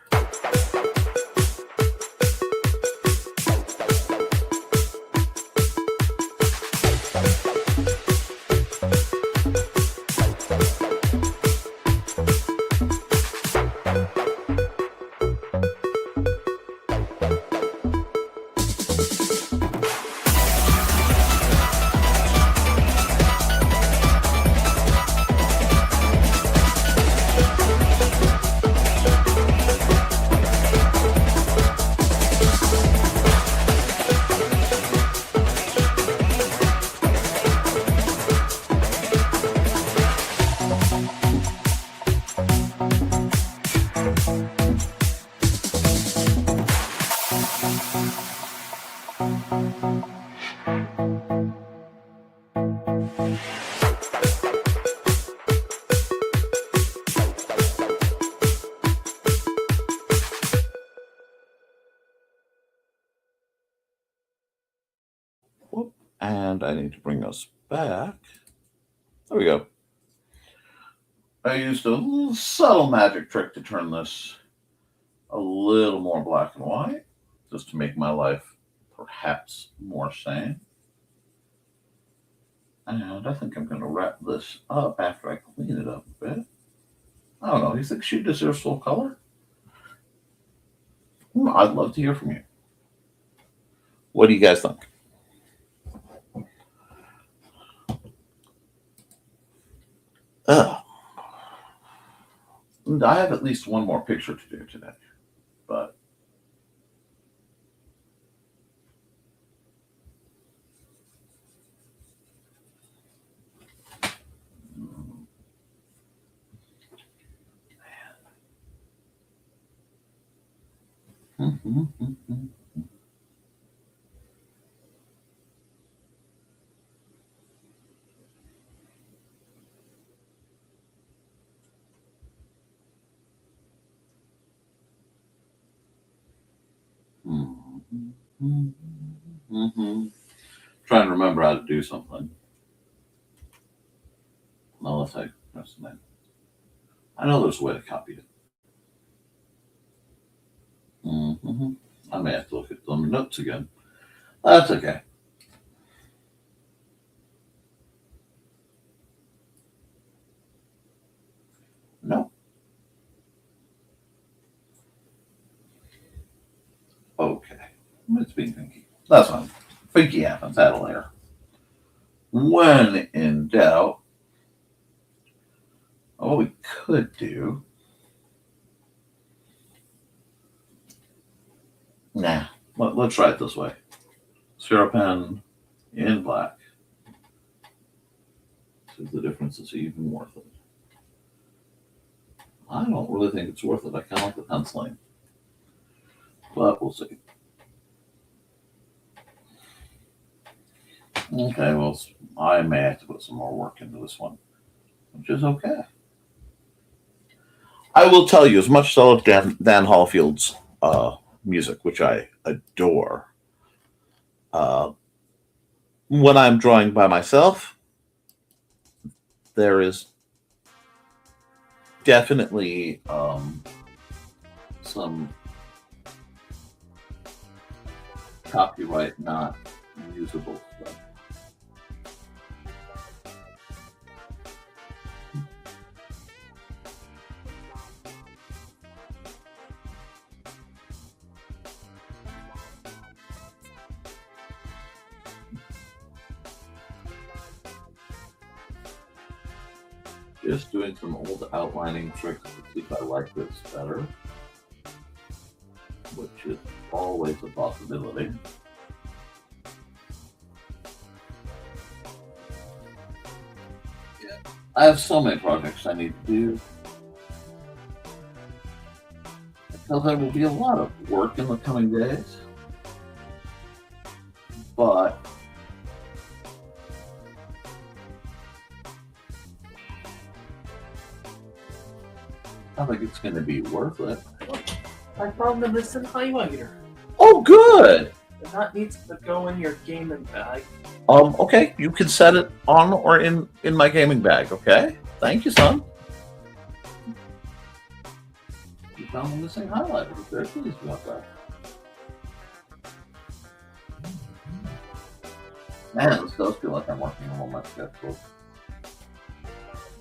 And I need to bring us back. There we go. I used a little subtle magic trick to turn this a little more black and white, just to make my life perhaps more sane. And I think I'm going to wrap this up after I clean it up a bit. I don't know. You think she deserves full color? I'd love to hear from you. What do you guys think? I have at least one more picture to do today, but trying to remember how to do something. Unless I press that. I know there's a way to copy it. I may have to look at the notes again. That's okay. No. Okay. It's being thinky. That's fine. Thinky happens. Add a layer. When in doubt, what we could do. Nah. Let's try it this way. Zero pen in black. See if the difference is even worth it. I don't really think it's worth it. I kind of like the penciling. But we'll see. Okay, well, I may have to put some more work into this one, which is okay. I will tell you, as much as I love Dan Hallfield's music, which I adore, when I'm drawing by myself, there is definitely some copyright not usable stuff. Just doing some old outlining tricks to see if I like this better, which is always a possibility. Yeah. I have so many projects I need to do. So there will be a lot of work in the coming days, but I think it's going to be worth it. I found the missing highlighter. Oh, good. And that needs to go in your gaming bag. Okay, you can set it on or in my gaming bag. Okay, thank you, son. You found the missing highlighter. I'm very pleased about that. Man, this does feel like I'm working on my sketchbook.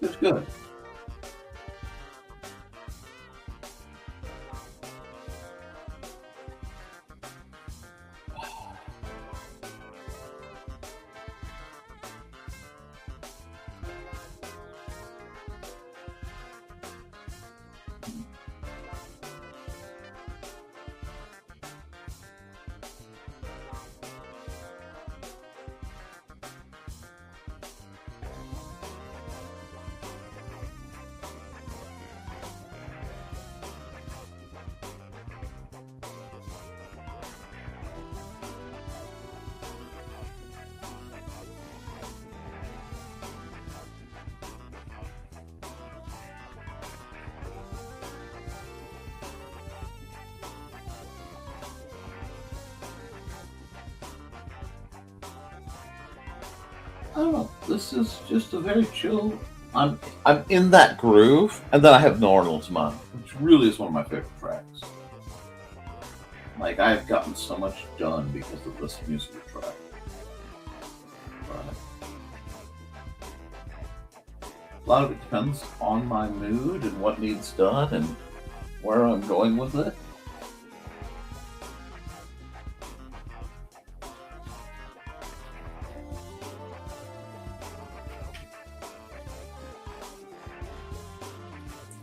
It's good. I don't know. This is just a very chill. I'm in that groove, and then I have Nornalsman, which really is one of my favorite tracks. Like, I've gotten so much done because of this musical track. But a lot of it depends on my mood and what needs done and where I'm going with it.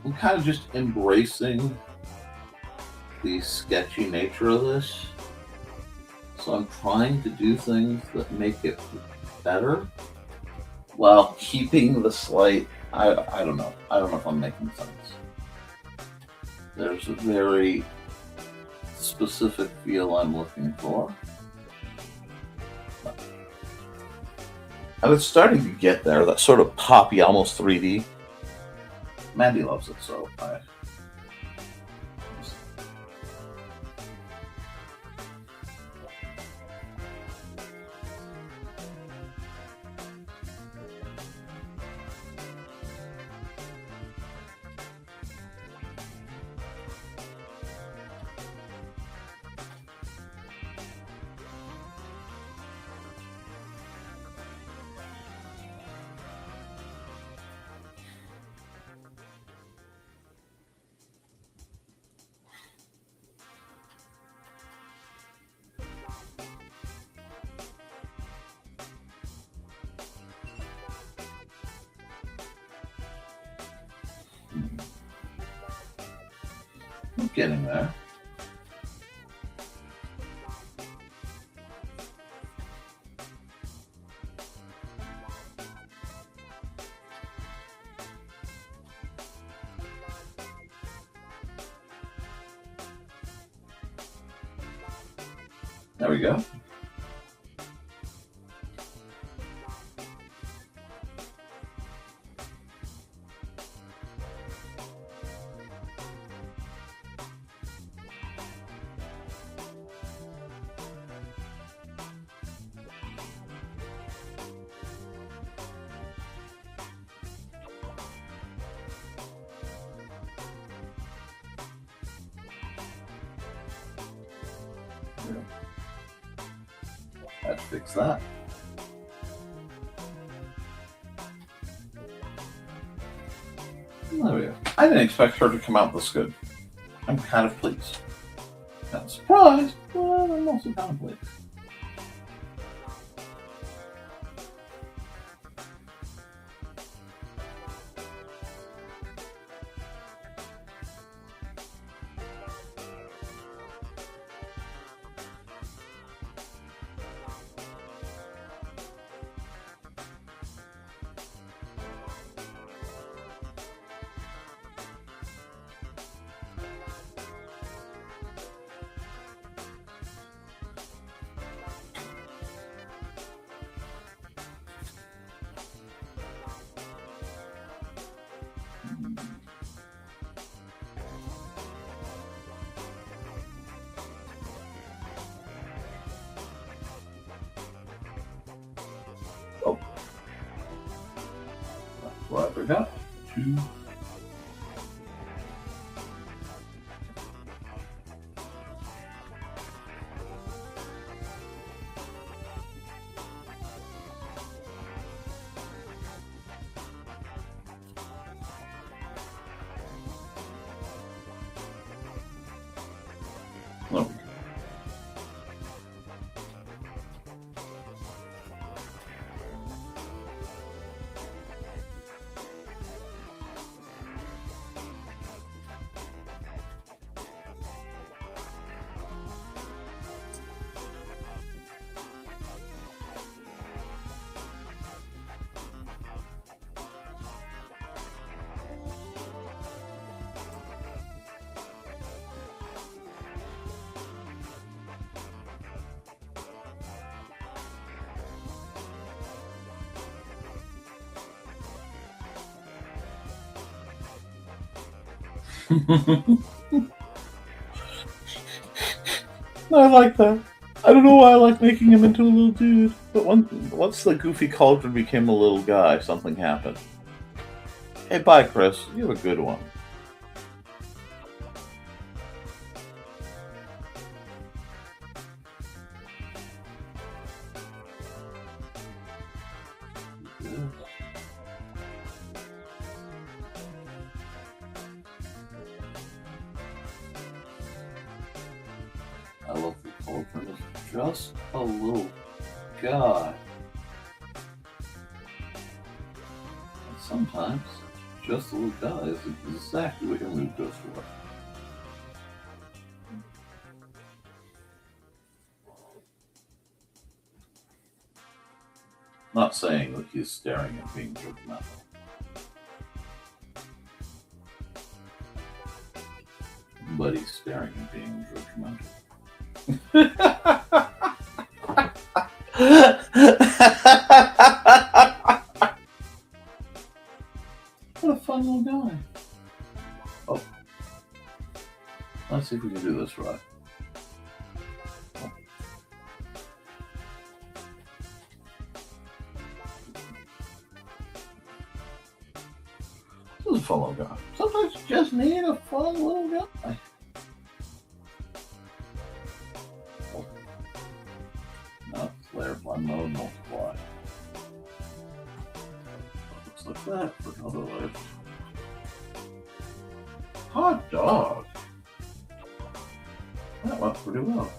I'm kind of just embracing the sketchy nature of this. So I'm trying to do things that make it better while keeping the slight, I don't know. I don't know if I'm making sense. There's a very specific feel I'm looking for. And it's starting to get there, that sort of poppy, almost 3D. Mandy loves it, so I'm getting there. There we go. Let's fix that. There we go. I didn't expect her to come out this good. I'm kind of pleased. Not surprised, but I'm also kind of pleased. Oh. That's what I forgot. 2. There we go. I like that. I don't know why I like making him into a little dude, but once the goofy cauldron became a little guy, something happened. Hey, bye, Chris. You have a good one. I love the cauldron is just a little guy. And sometimes, just a little guy is exactly what your mood goes for. Not saying that he's staring at being judgmental. But he's staring at being judgmental. What a fun little guy. Oh. Let's see if we can do this right. Oh. This is a fun little guy. Sometimes you just need a fun little guy. Oh. No, layer fun mode, multiply. Looks like that for another life. Hot dog. That went pretty well.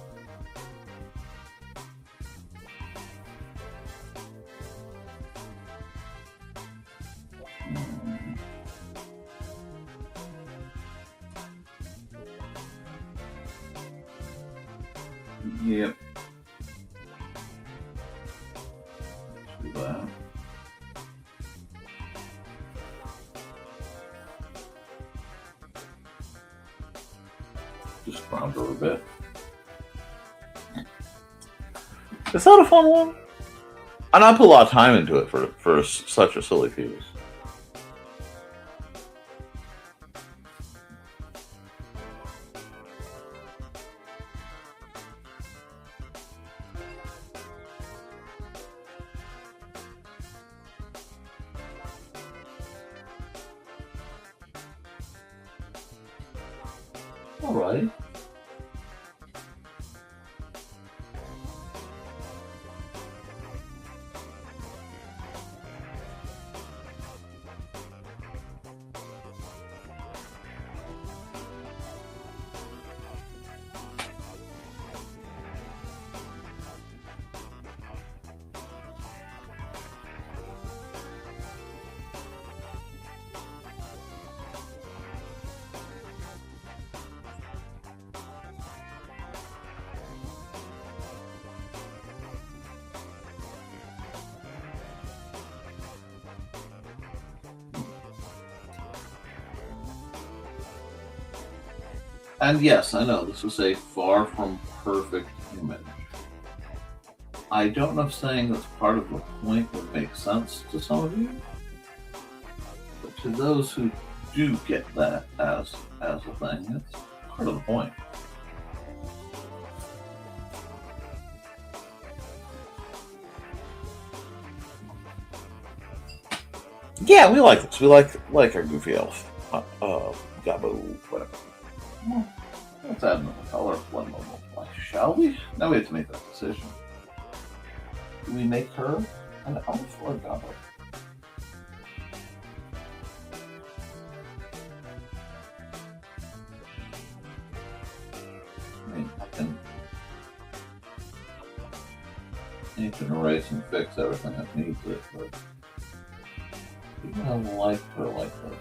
Yep. Do that. Just round her a bit. Is that a fun one? And I put a lot of time into it for such a silly piece. All right. And yes, I know this is a far from perfect image. I don't know if saying that's part of the point would make sense to some of you, but to those who do get that as a thing, it's part of the point. Yeah, we like this. We like our goofy elf. Gaboo, whatever. Let's add another color one more flash, shall we? Now we have to make that decision. Do we make her an elf or a goblin? I mean, I can erase and fix everything that needs it, but I like her like this.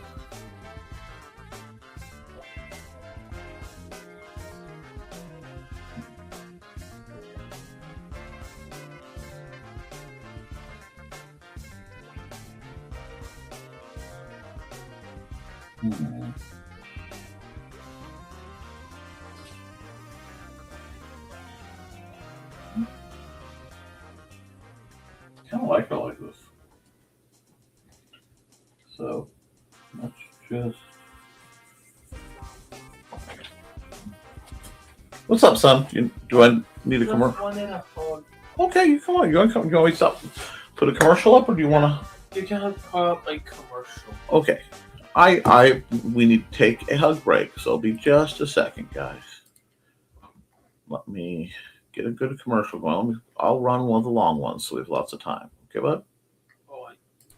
Kind of like her like this. So let's just. What's up, son? Do I need a commercial? Okay, you come on. You want to come? You always up. Put a commercial up, or do you want to? You can put up a commercial. Okay. We need to take a hug break, so it'll be just a second, guys. Let me get a good commercial going. I'll run one of the long ones, so we have lots of time. Okay, bud? Oh,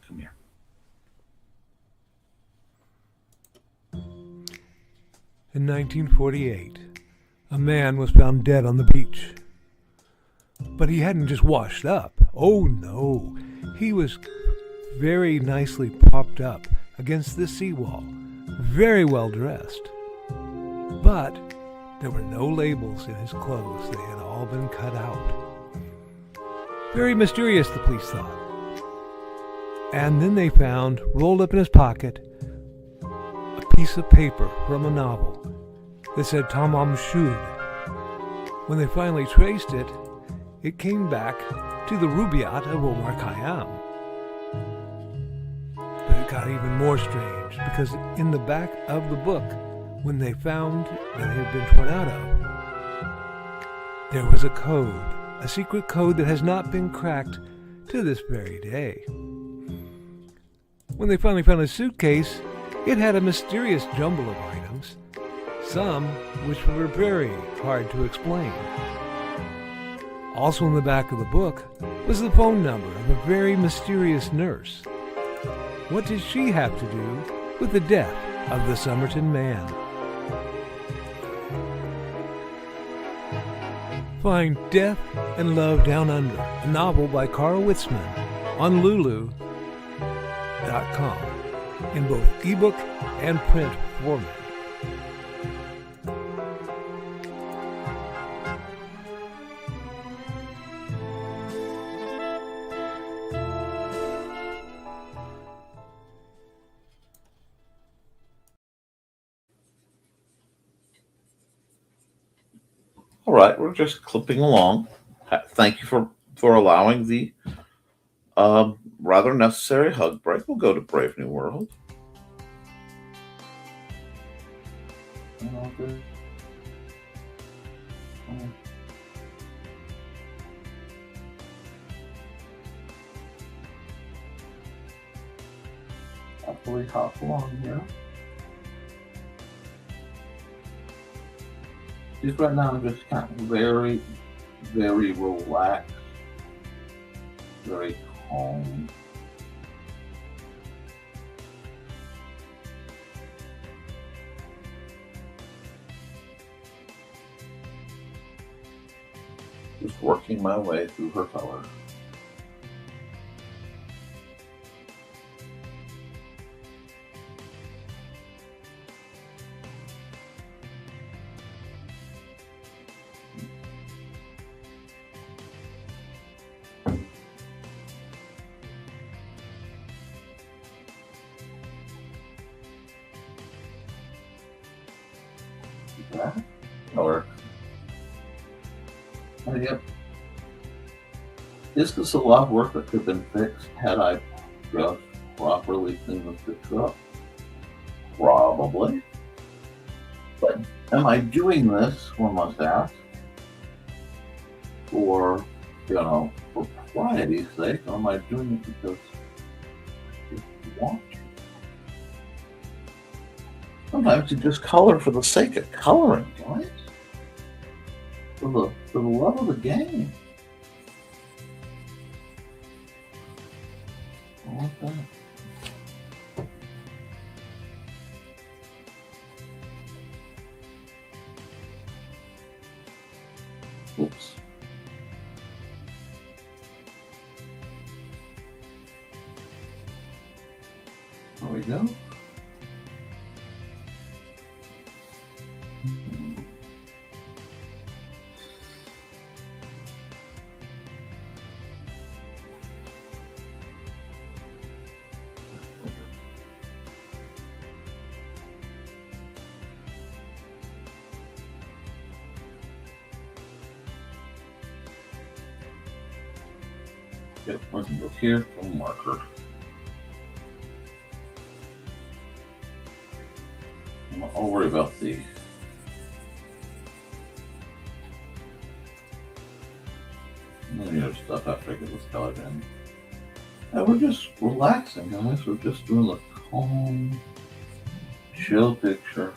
Come here. In 1948, a man was found dead on the beach. But he hadn't just washed up. Oh no, he was very nicely propped up against the seawall, very well dressed. But there were no labels in his clothes. They had all been cut out. Very mysterious, the police thought. And then they found, rolled up in his pocket, a piece of paper from a novel that said Tamam Shud. When they finally traced it, it came back to the Rubaiyat of Omar Khayyam. But it got even more strange, because in the back of the book, when they found that it had been torn out of, there was a code, a secret code that has not been cracked to this very day. When they finally found his suitcase, it had a mysterious jumble of items, some which were very hard to explain. Also in the back of the book was the phone number of a very mysterious nurse. What did she have to do with the death of the Somerton man? Find Death and Love Down Under, a novel by Carl Witzman, on Lulu.com in both ebook and print format. All right, we're just clipping along. Thank you for allowing the rather necessary hug break. We'll go to Brave New World. Happily hop along here. Just right now, I'm just kind of very, very relaxed, very calm. Just working my way through her color. that color. And yet, is this a lot of work that could have been fixed had I just properly cleaned the picture up? Probably. But am I doing this, one must ask, for, for propriety's sake, or am I doing it because I just want to? Sometimes you just color for the sake of coloring, guys. For the love of the game. I like that. Oops. There we go. Yep, we can go here for marker. I'll worry about the other stuff after I get this colored in. And we're just relaxing, guys. We're just doing a calm, chill picture.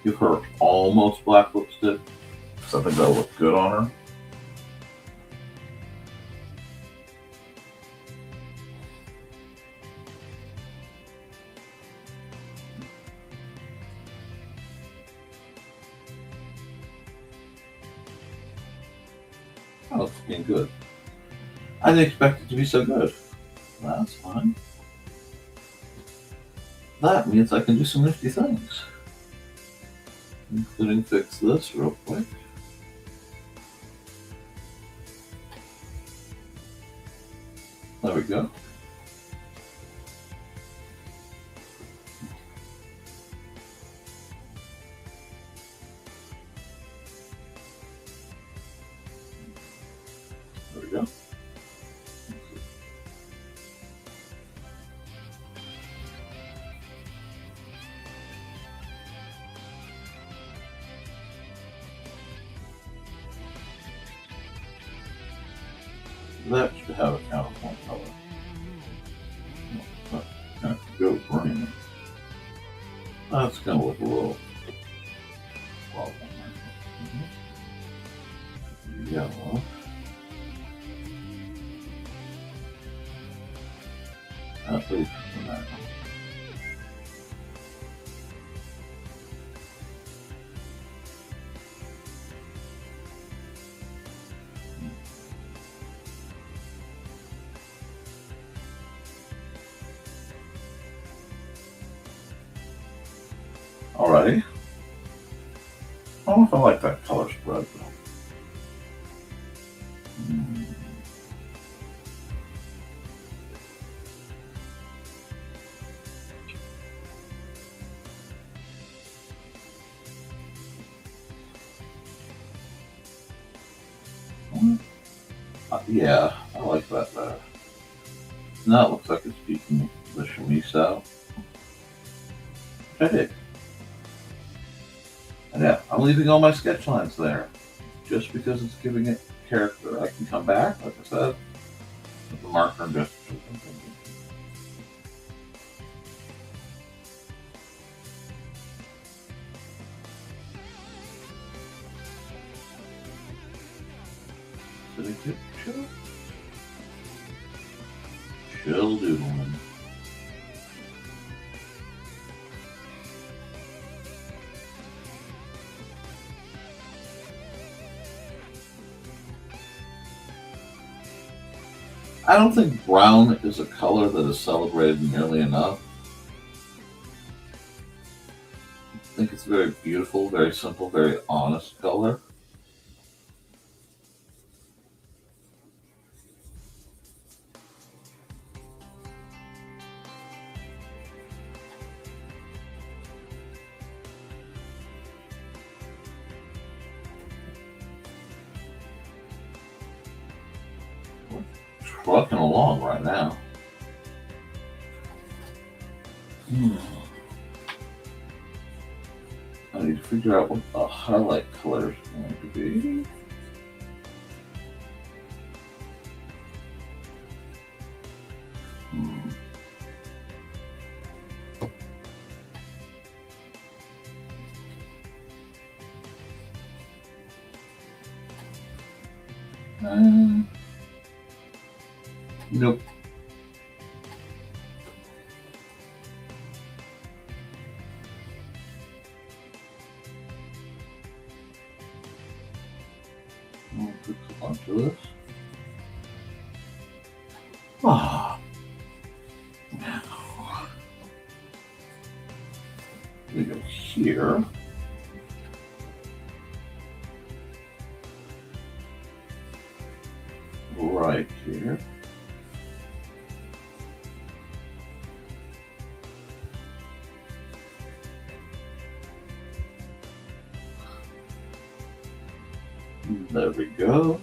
Give her almost black lipstick. Something that'll look good on her. Oh, it's looking good. I didn't expect it to be so good. That's fine. That means I can do some nifty things. Including fix this real quick. There we go. There we go. That should have a counterpoint color. Go green. That's going to look a little yellow. At least for that. Alrighty. I don't know if I like that color spread though. Yeah, I like that better. Now it looks like it's beating the chemise out. Which I did. And yeah, I'm leaving all my sketch lines there. Just because it's giving it character. I can come back, like I said, with the marker and just chill doodling. I don't think brown is a color that is celebrated nearly enough. I think it's a very beautiful, very simple, very honest color. Trucking along right now. I need to figure out what the highlight color is going to be. Nope. I'll fix a bunch of this. Ah. Now, we go here. Right here. There we go.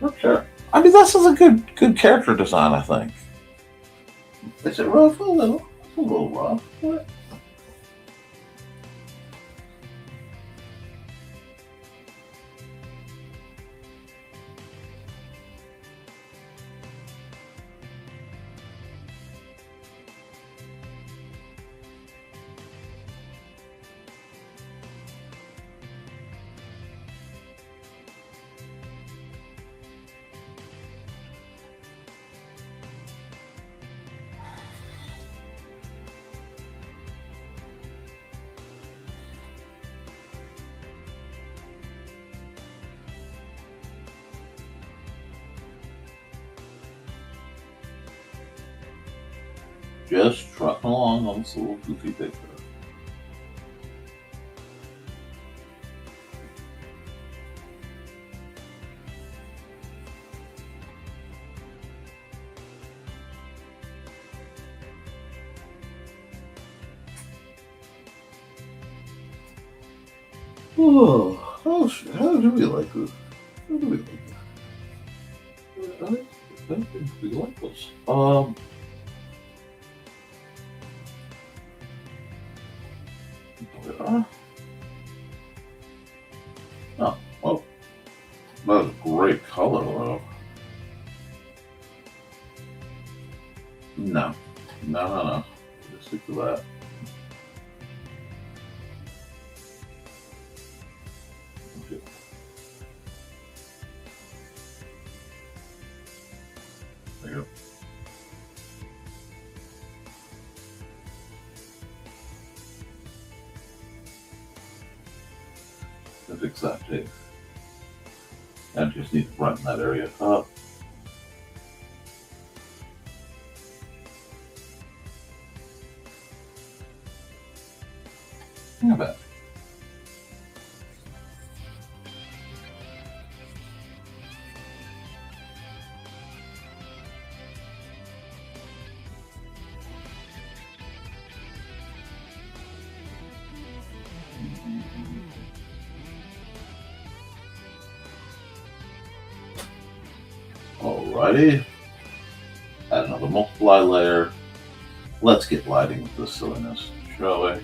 Okay. I mean, this is a good character design, I think. Is it rough? A little. It's a little rough. But... Just trucking along on this little goofy picture. Oh, how do we like this? How do we like this? I think we like this. Oh, well, that's a great color, though. No. Just stick to that. Okay. There you go. Fix that too. I just need to brighten that area up. How about? Alrighty. Add another multiply layer. Let's get lighting with this silliness, shall we?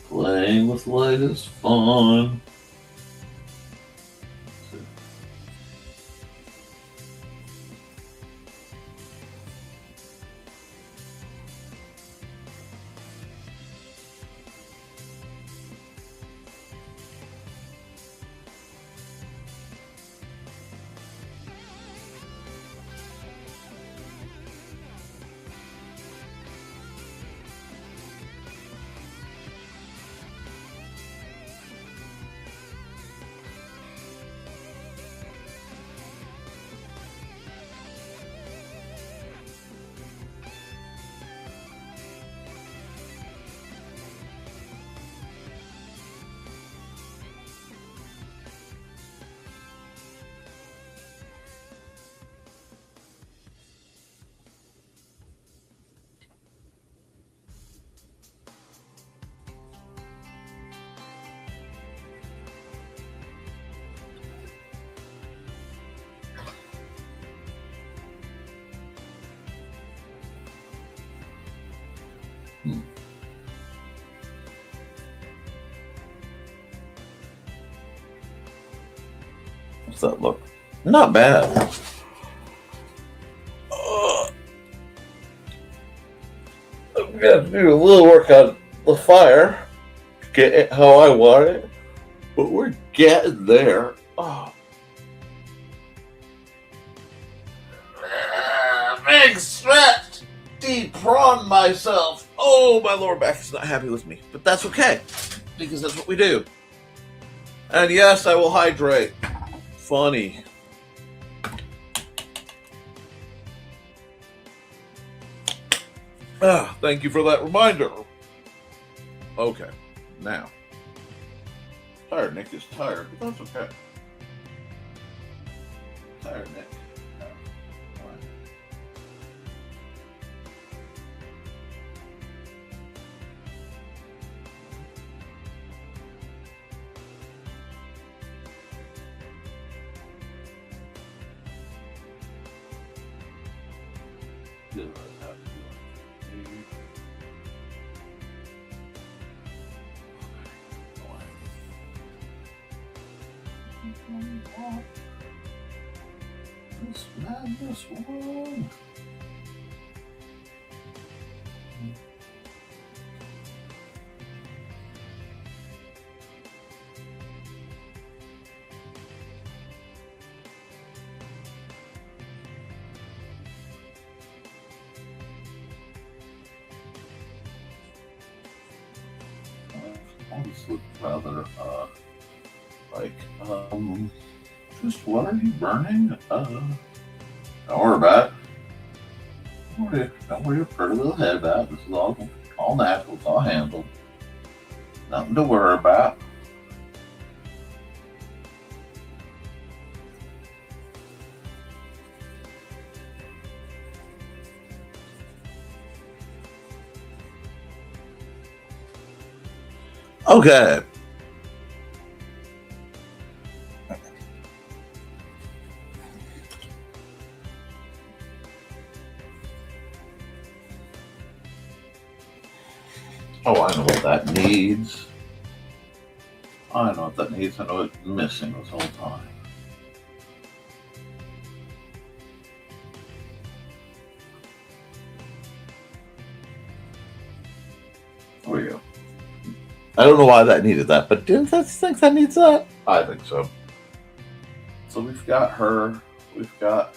Playing with light is fun. How's that look? Not bad. I'm gonna do a little work on the fire. Get it how I want it. But we're getting there. Oh. Big stretch. Deep prawn myself. Oh, my lower back is not happy with me. But that's okay. Because that's what we do. And yes, I will hydrate. Funny. Thank you for that reminder. Okay, now. Tired Nick is tired, but that's okay. Tired Nick. This madness one. This looks rather like just what are you burning? Don't worry about it. Don't worry, pretty little head about it. This is all natural, it's all handled. Nothing to worry about. Okay. Oh, I know what that needs. I know what that needs. I know it's missing this whole time. There we go. I don't know why that needed that, but didn't that think that needs that? I think so. So we've got her. We've got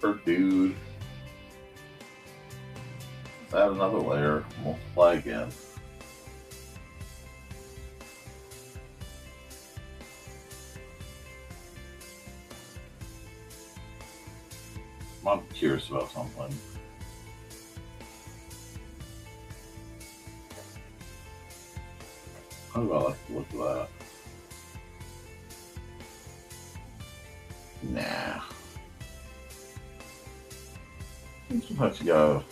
her dude. Let's add another layer. Multiply again. I'm curious about something. How do I like to look at that? Nah. Sometimes you go.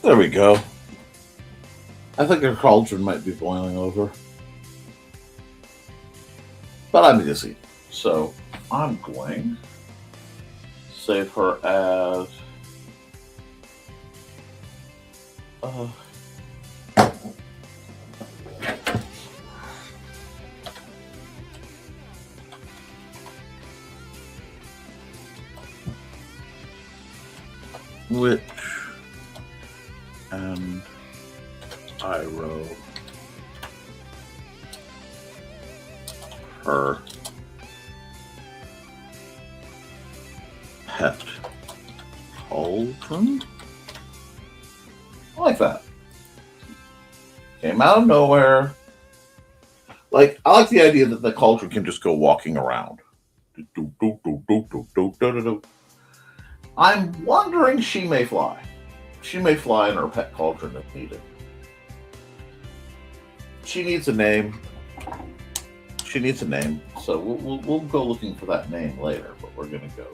There we go. I think our cauldron might be boiling over. But I'm busy. So I'm going to save her as Witch and Pyro her pet cauldron. I like that. Came out of nowhere. Like, I like the idea that the cauldron can just go walking around. I'm wondering she may fly. She may fly in her pet cauldron if needed. She needs a name. She needs a name. So we'll go looking for that name later, but we're going to go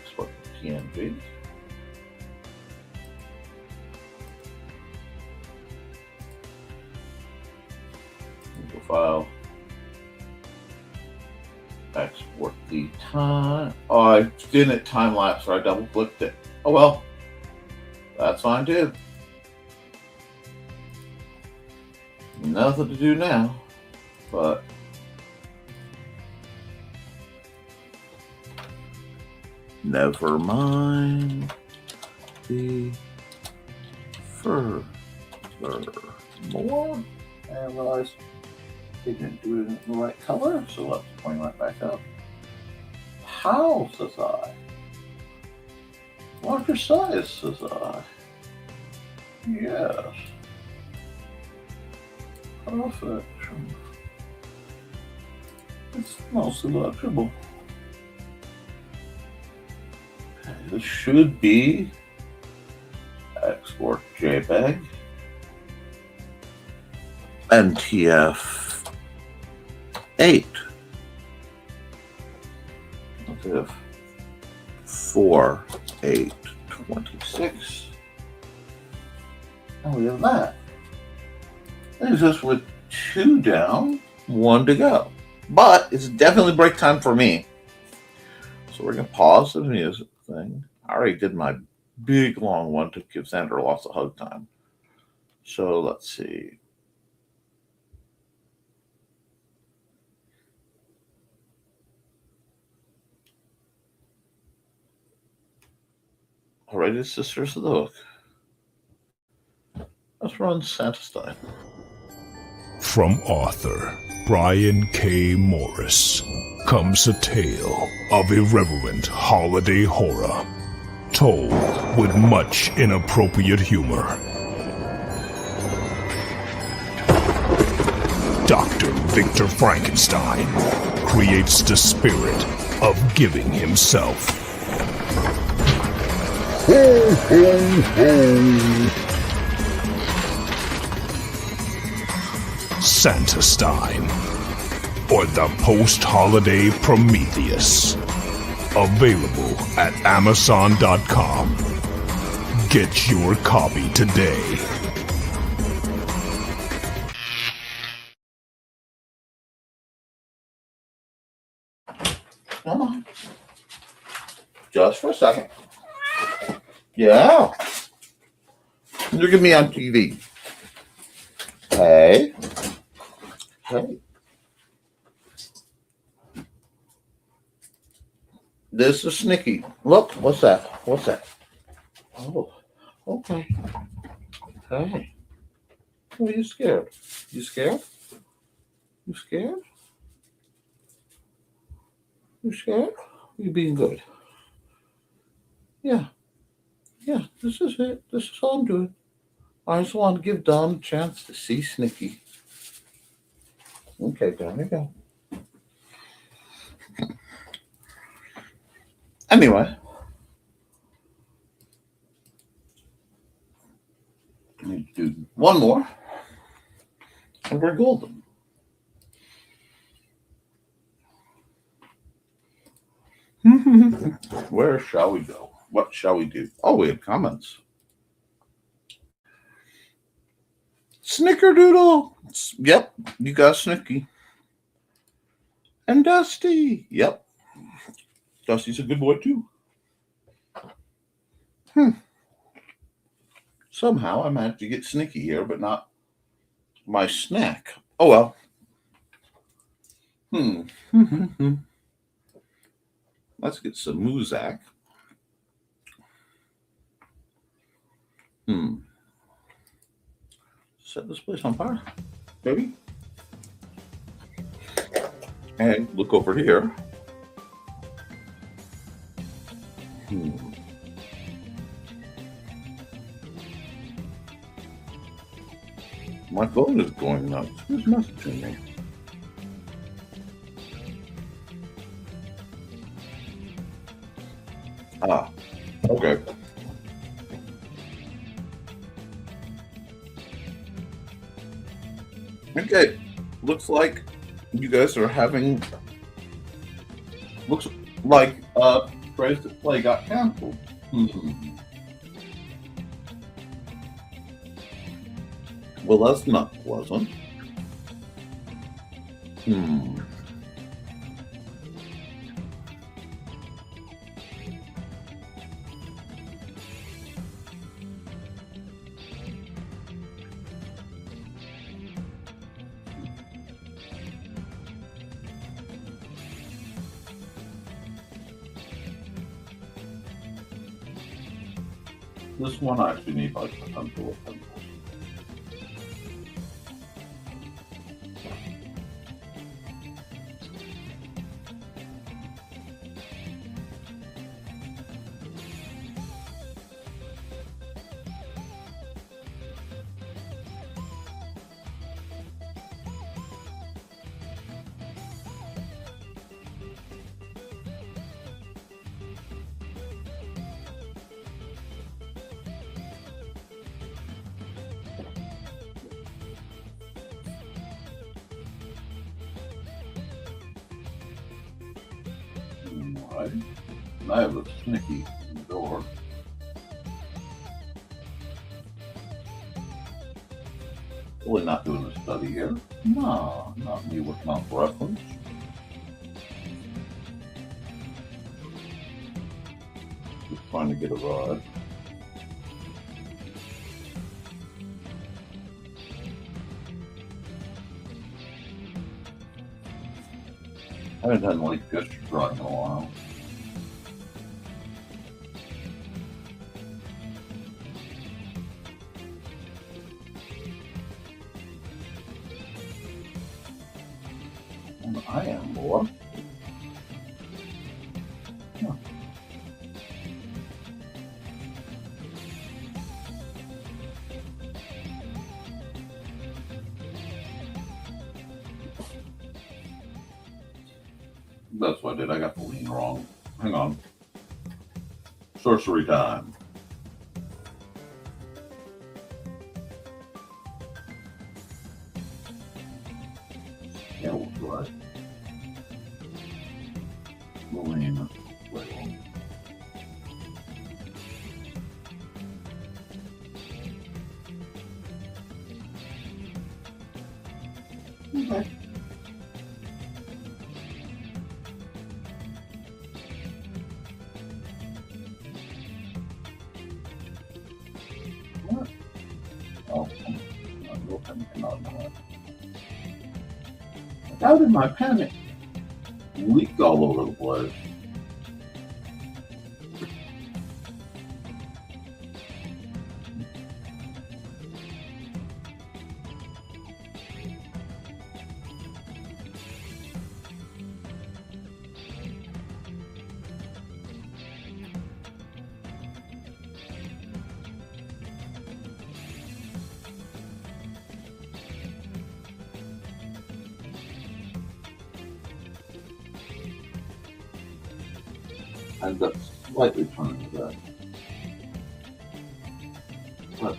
export the PNG. Go file. Export the time. Oh, I didn't time lapse, or I double clicked it. Oh well, that's fine too. Nothing to do now, but never mind the furthermore. I realized they didn't do it in the right color, so let's point that back up. How, says I? Larger size, says I. Yes. Perfect. It's mostly legible. Okay, this should be export JPEG. NTF 8. NTF 4, 8, 26. And we have that. Leaves us with 2 down, 1 to go. But it's definitely break time for me. So we're going to pause the music thing. I already did my big long one to give Xander lots of hug time. So let's see. Alrighty, Sisters of the Hook. Let's run Santa style. From author Brian K. Morris comes a tale of irreverent holiday horror, told with much inappropriate humor. Dr. Victor Frankenstein creates the spirit of giving himself. Ho, ho, ho. Santa Stein, or the post-holiday Prometheus. Available at Amazon.com. Get your copy today. Come on. Just for a second. Yeah. Look at me on TV. Hey. Hey. This is Snicky. Look, what's that? What's that? Oh, okay. Hey. Are you scared? You scared? You scared? You scared? You being good? Yeah. Yeah, this is it. This is all I'm doing. I just want to give Don a chance to see Snicky. Okay, down you go. Anyway. I need to do one more. And we're golden. Where shall we go? What shall we do? Oh, we have comments. Snickerdoodle. Yep, you got Snicky. And Dusty. Yep. Dusty's a good boy too. Somehow I managed to get Snicky here, but not my snack. Oh well. Let's get some Muzak. set this place on fire, maybe. And look over here. My phone is going nuts. Who's messaging me? Ah, okay. Okay, looks like you guys are having. Looks like Praise to Play got canceled. Well, that's not pleasant. This one I actually need like a handful of pencils. Alright. I have a snicky door. Really not doing a study here. No, not me with Mount reference. Just trying to get a rod. I haven't done like gesture drawing in a while. And I am more. Huh. That's what I did. I got the lean wrong. Hang on. Sorcery time. Yeah, we'll try. The lean. Okay. How did my pen leak all over the place? I ended up slightly turning that. But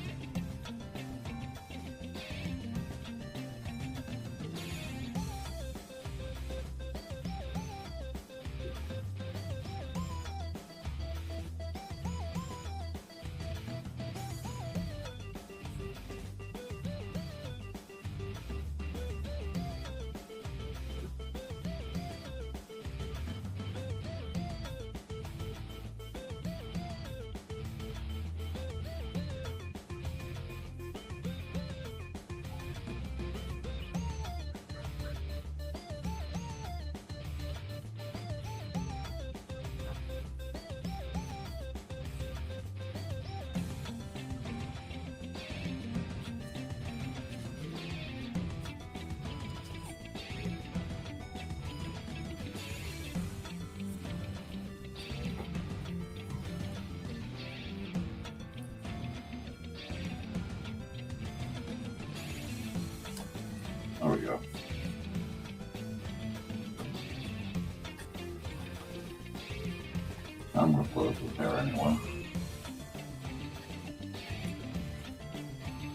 I'm going to close with there anyway.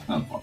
I'm fine.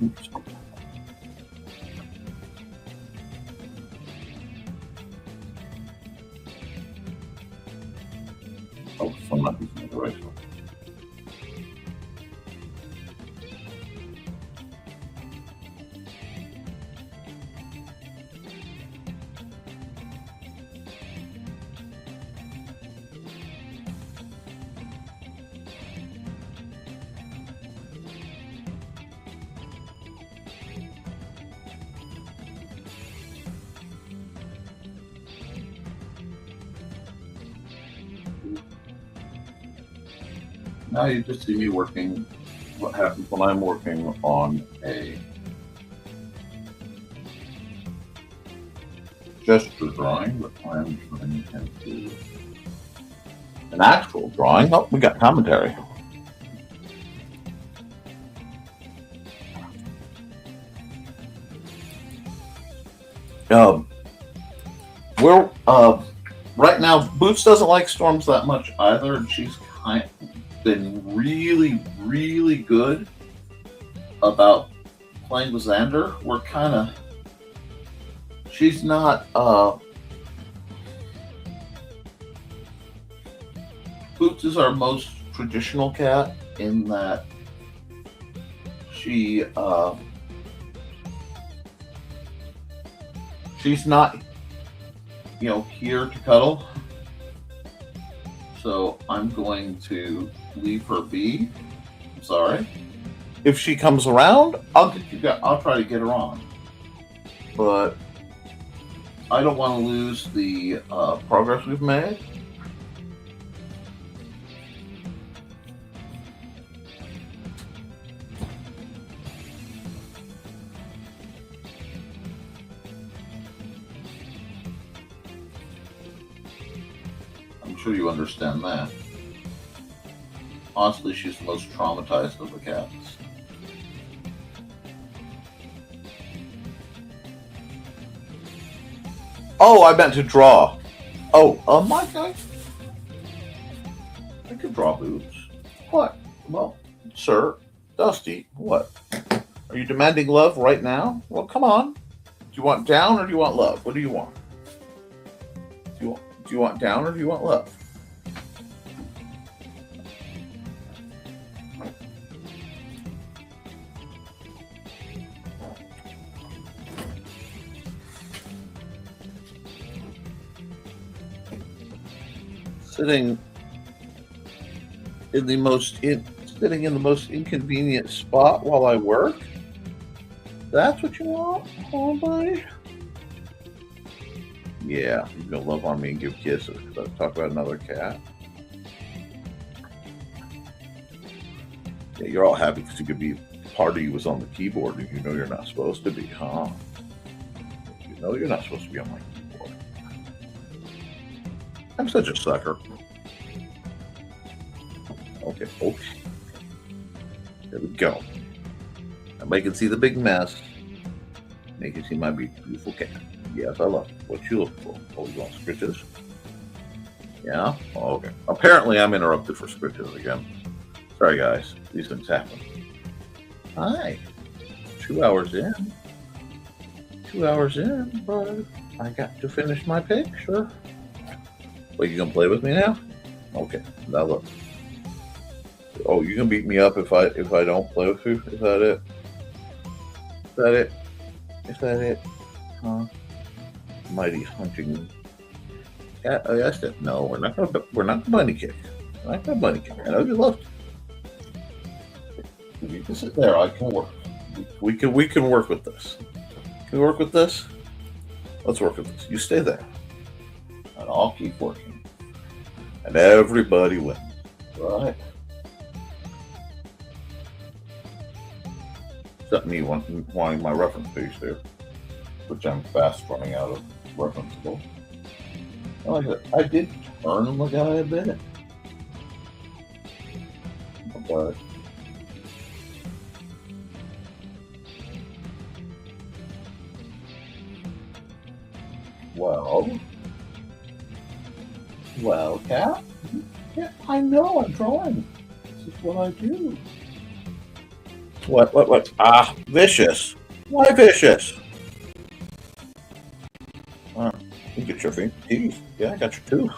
Oops. Oh, I'm not using the right one. Now you just see me working. What happens when I'm working on a gesture drawing, but I'm turning into an actual drawing. Oh, we got commentary. We're right now. Boots doesn't like storms that much either, and she's been really, really good about playing with Xander. We're kind of. She's not. Boots is our most traditional cat in that she's not, here to cuddle. So I'm going to leave her be. I'm sorry. If she comes around, I'll try to get her on. But I don't want to lose the progress we've made. I'm sure you understand that. Honestly, she's the most traumatized of the cats. Oh, I meant to draw. Oh, my guy. I could draw Boots. What? Well, sir, Dusty, what? Are you demanding love right now? Well, come on. Do you want down or do you want love? What do you want? Do you want down or do you want love? Sitting in the most inconvenient spot while I work? That's what you want, oh buddy? Yeah, you're gonna love on me and give kisses. Let's talk about another cat. Yeah, you're all happy because you could be part of you was on the keyboard and you know you're not supposed to be, huh? You know you're not supposed to be on my keyboard. I'm such a sucker. Okay. There we go. Everybody can see the big mess. They can see my beautiful cat. Yes, I love it. What you look for? Oh, you want scritches? Yeah? Oh, okay. Apparently I'm interrupted for scritches again. Sorry guys. These things happen. Hi. 2 hours in. 2 hours in, but I got to finish my picture. Wait, you gonna play with me now? Okay. Now look. Oh, you can beat me up if I don't play with you? Is that it? Is that it? Huh? Mighty hunting cat. Oh, yes. No, we're not gonna bunny kick. We're not gonna bunny kick. I know you love to. You can sit there. I can work. We can work with this. Can we work with this? Let's work with this. You stay there, and I'll keep working, and everybody wins, right? Except me wanting my reference page there, which I'm fast running out of referenceable. Like I said, I did turn the guy a bit, but well, Cat. Yeah, I know. I'm trying. This is what I do. What? Ah, vicious. Why vicious? You get your teeth. Yeah, I got your tooth.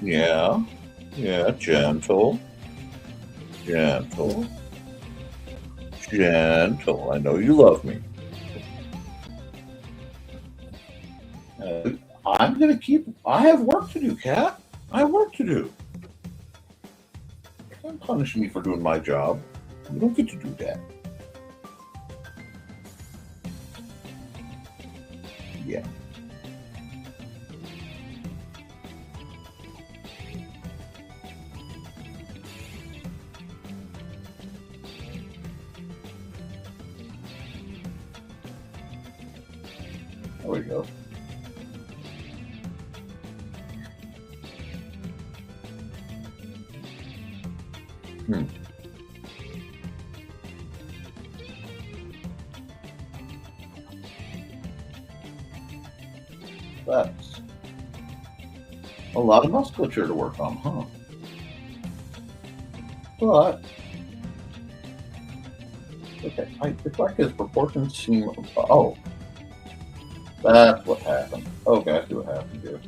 Yeah, gentle. I know you love me. I'm gonna keep. I have work to do, Cat. I have work to do. Don't punish me for doing my job. You don't get to do that. Yeah. There we go. That's a lot of musculature to work on, huh? But okay, it's like his proportions seem. Oh, that's what happened. Okay, I see what happened here.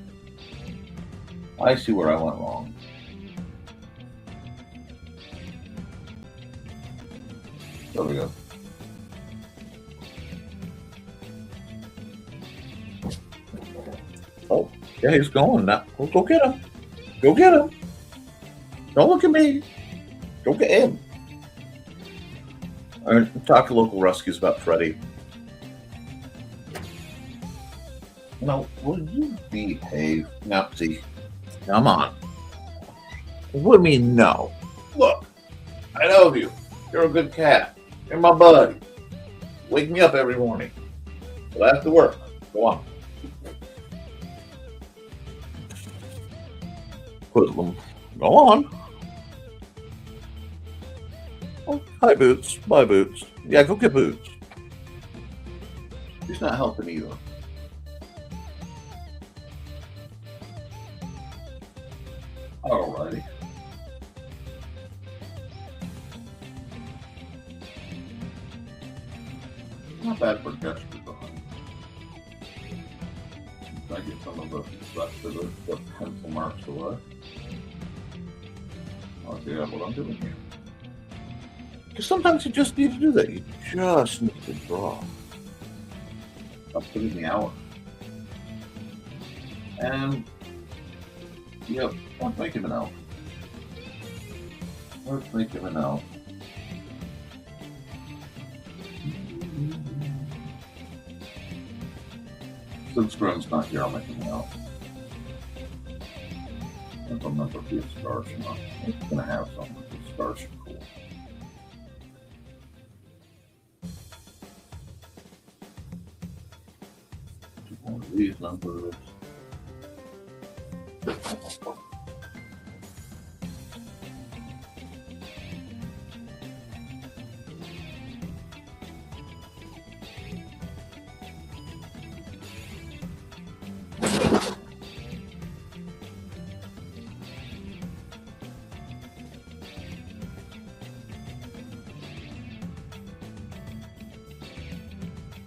I see where I went wrong. There we go. Oh, yeah, he's going now. Go get him. Go get him. Don't look at me. Go get him. All right, talk to local rescues about Freddy. Now, will you behave? Now, see, come on. What do you mean, no? Look, I know you. You're a good cat. You're my buddy. Wake me up every morning. But I have to work. Go on. Put them. Go on. Oh, hi, Boots. Bye, Boots. Yeah, go get Boots. He's not helping either. Alrighty. Not bad for gesture behind. I get some of the rest of the pencil marks away. I'll see what I'm doing here. Because sometimes you just need to do that. You just need to draw. I'll put in the hour. And, yep, let's make him an elf. Let's make him an elf. Since Grim's not here, I'll make him an elf. I don't remember if he has stars or not. He's going to have something with stars are cool. One of these numbers.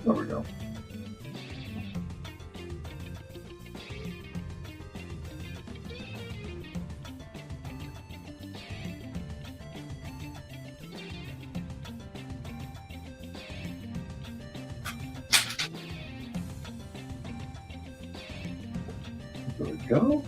There we go. There we go.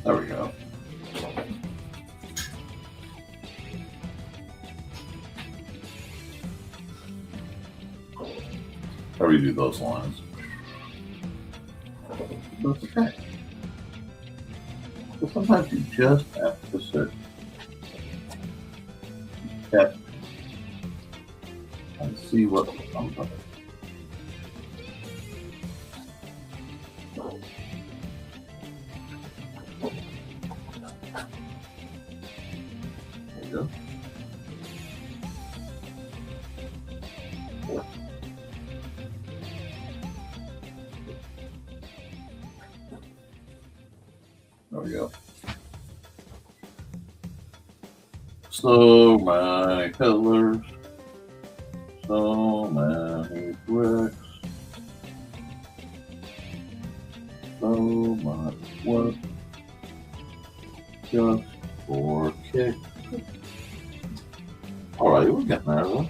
There we go. I redo those lines. That's okay. But sometimes you just have to sit and see what comes of it. There you go. There we go. So many pillars, so many bricks, so much work just for kicks. Alright, we're getting there though.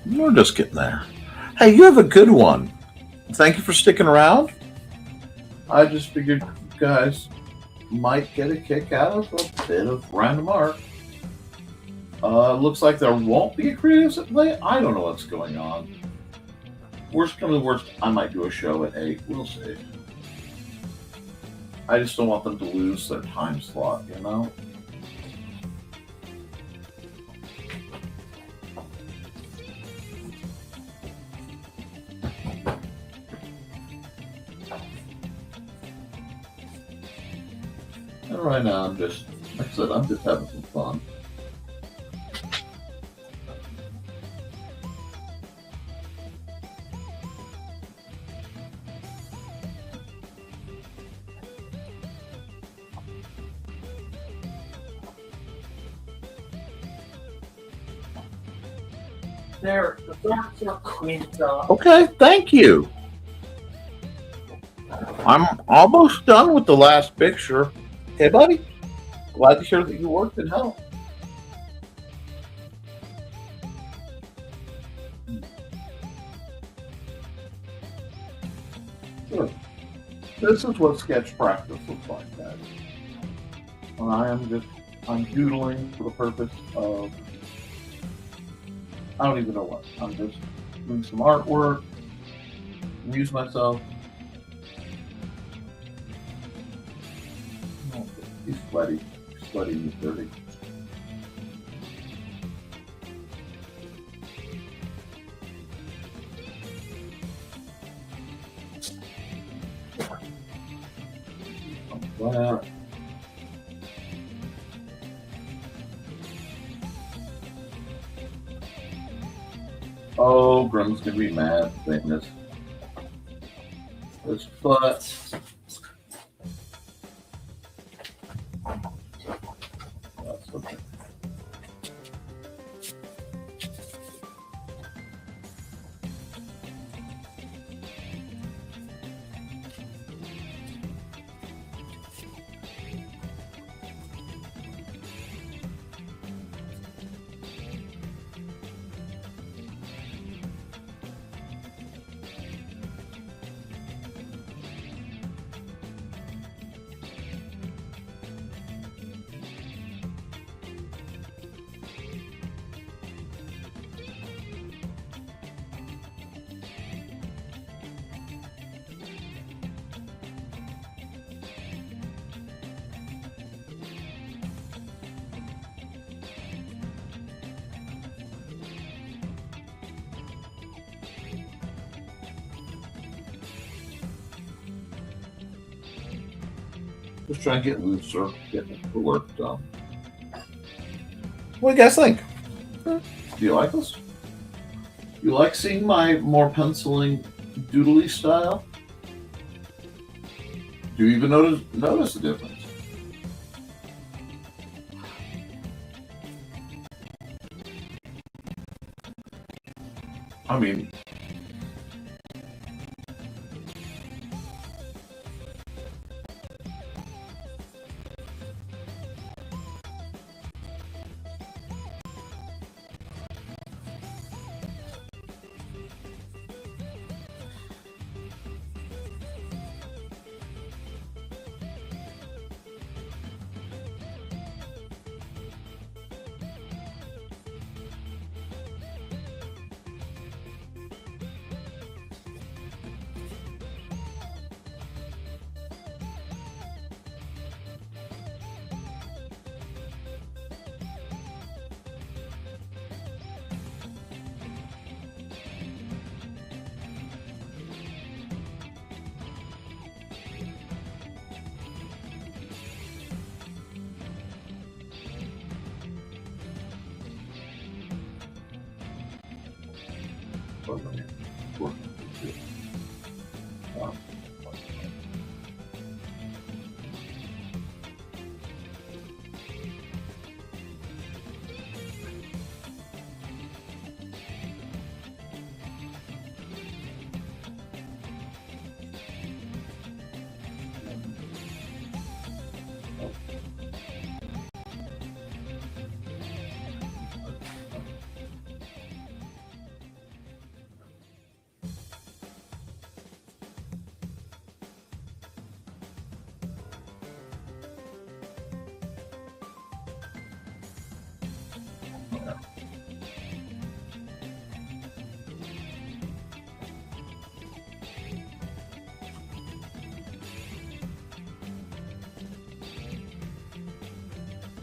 We're just getting there. Hey, you have a good one. Thank you for sticking around. I just figured you guys might get a kick out of a bit of random art. Looks like there won't be a creatives at play. I don't know what's going on. Worst come to worst, I might do a show at 8. We'll see. I just don't want them to lose their time slot, you know? And right now, I'm just, like I said, I'm just having some fun. There, the thoughts are cleaned up. Okay, thank you. I'm almost done with the last picture. Hey, buddy. Glad to hear that you worked and helped. Sure. This is what sketch practice looks like, guys. And I'm doodling for the purpose of, I don't even know what. I'm just doing some artwork, amuse myself. Oh, he's sweaty. He's sweaty, he's dirty. That. Oh, Grim's gonna be mad saying this. His foot. That's okay. Just trying to get looser, getting the work done. What do you guys think? Do you like this? You like seeing my more penciling, doodly style? Do you even notice the difference? I mean,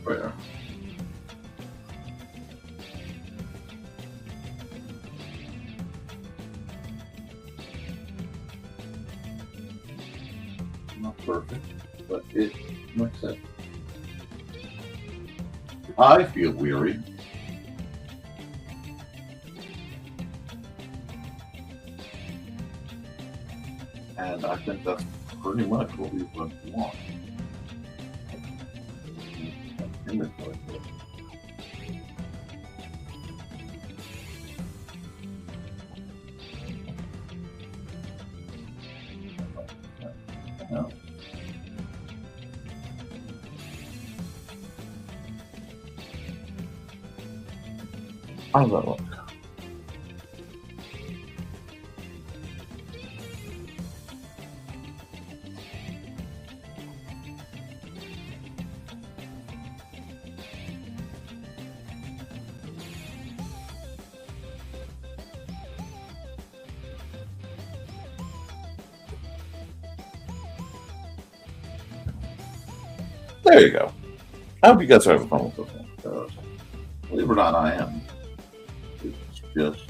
where? Not perfect, but it makes sense. I feel weary. And I think that's pretty much what we want. Inventory. No. How's that look? There you go. I hope you guys are having fun with this one. Because, believe it or not, I am. It's just.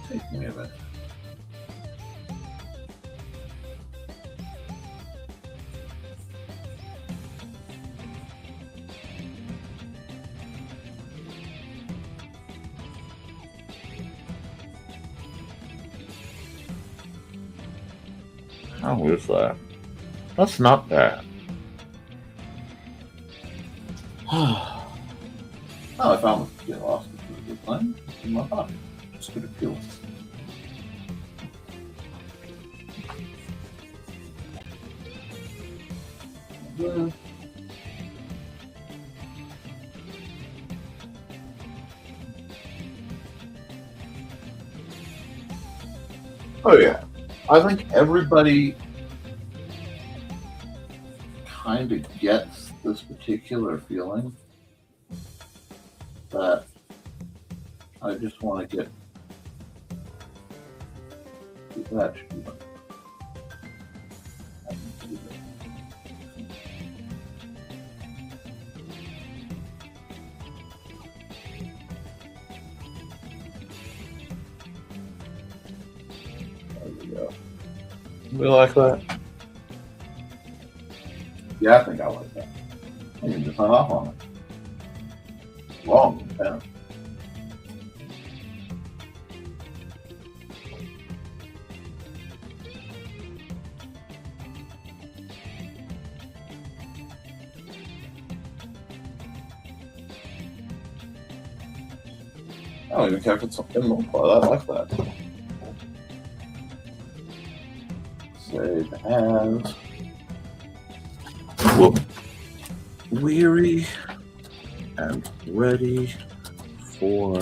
Taking me a minute. How is that? That's not bad. Oh, I found the get lost into a good thing. It's in my pocket. Just good at feeling. Oh yeah. I think everybody kind of gets this particular feeling that I just want to get that. We like that. Yeah, I think I like that. I can just sign off on it. Long pen. I don't even care if it's in multiply. I like that. Save as. Whoop. Weary and ready for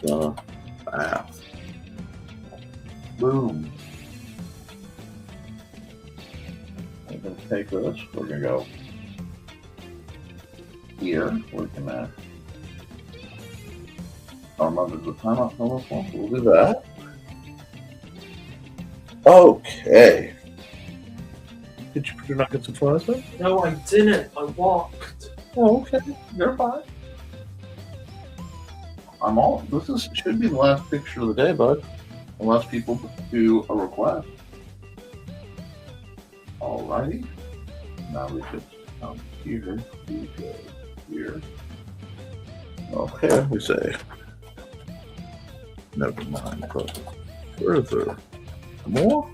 the bath. Boom. I'm going to take this. We're going to go here. We're going to remember the timeout number 4. We'll do that. Okay. Did you put your nuggets in front of us? No, I didn't. I walked. Oh, okay. You're fine. This should be the last picture of the day, bud. Unless people do a request. Alrighty. Now we just come here. We go here. Okay, we say. Never mind. Further. More.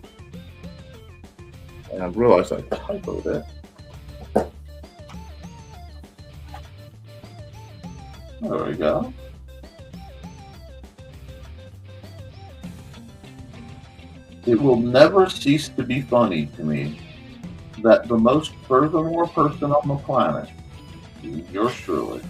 And I realized I typoed it. There we go. It will never cease to be funny to me that the most furthermore person on the planet is yours truly.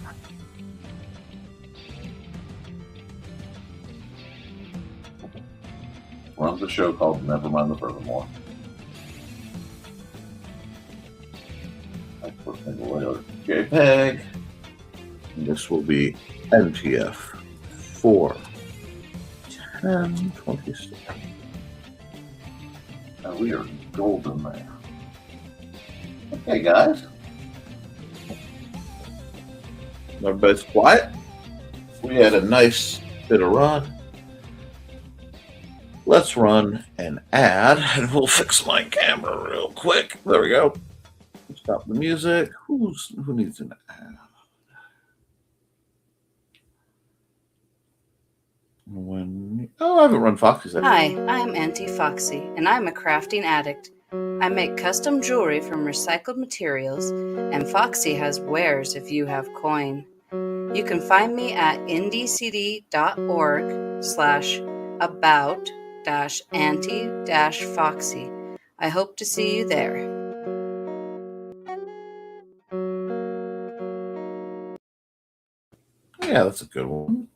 Runs a show called Nevermind the Furthermore. I put single layer JPEG. And this will be NTF 4:10:26. And we are golden there. Okay, guys. Everybody's quiet. We had a nice bit of run. Let's run an ad, and we'll fix my camera real quick. There we go. Stop the music. Who needs an ad? I haven't run Foxy's ad. Hi, I'm Auntie Foxy, and I'm a crafting addict. I make custom jewelry from recycled materials, and Foxy has wares if you have coin. You can find me at ndcd.org/about-auntie-foxy. I hope to see you there. Yeah, that's a good one.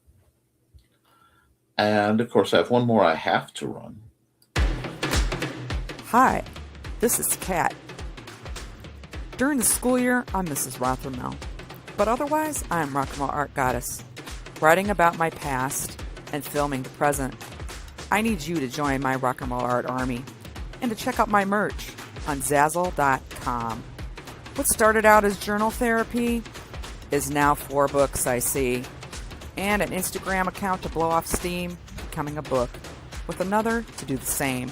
And of course, I have one more I have to run. Hi, this is Kat. During the school year, I'm Mrs. Rothermel, but otherwise, I'm Rock and Roll Art Goddess, writing about my past and filming the present. I need you to join my Rock and Roll Art army and to check out my merch on Zazzle.com. What started out as journal therapy is now 4 books, I see, and an Instagram account to blow off steam, becoming a book, with another to do the same.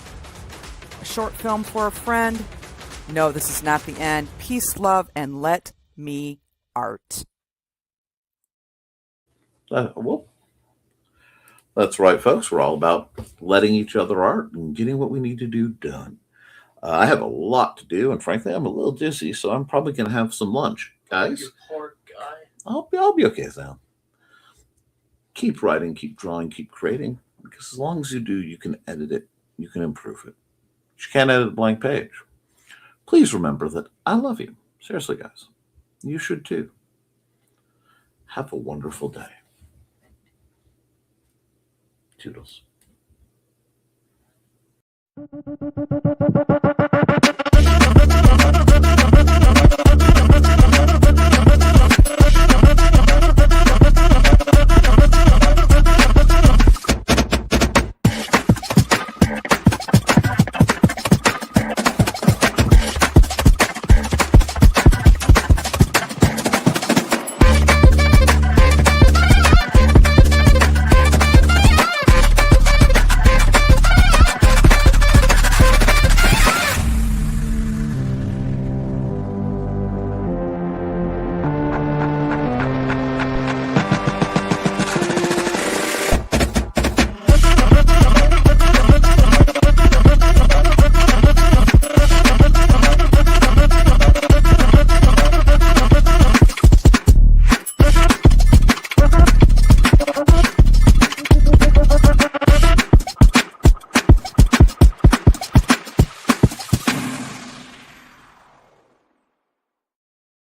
A short film for a friend. No, this is not the end. Peace, love, and let me art. Well, that's right, folks. We're all about letting each other art and getting what we need to do done. I have a lot to do, and frankly, I'm a little dizzy, so I'm probably going to have some lunch. Guys, You poor guy. I'll be okay, Sam. Keep writing, keep drawing, keep creating, because as long as you do, you can edit it, you can improve it. You can't edit a blank page. Please remember that I love you. Seriously, guys. You should too. Have a wonderful day. Toodles.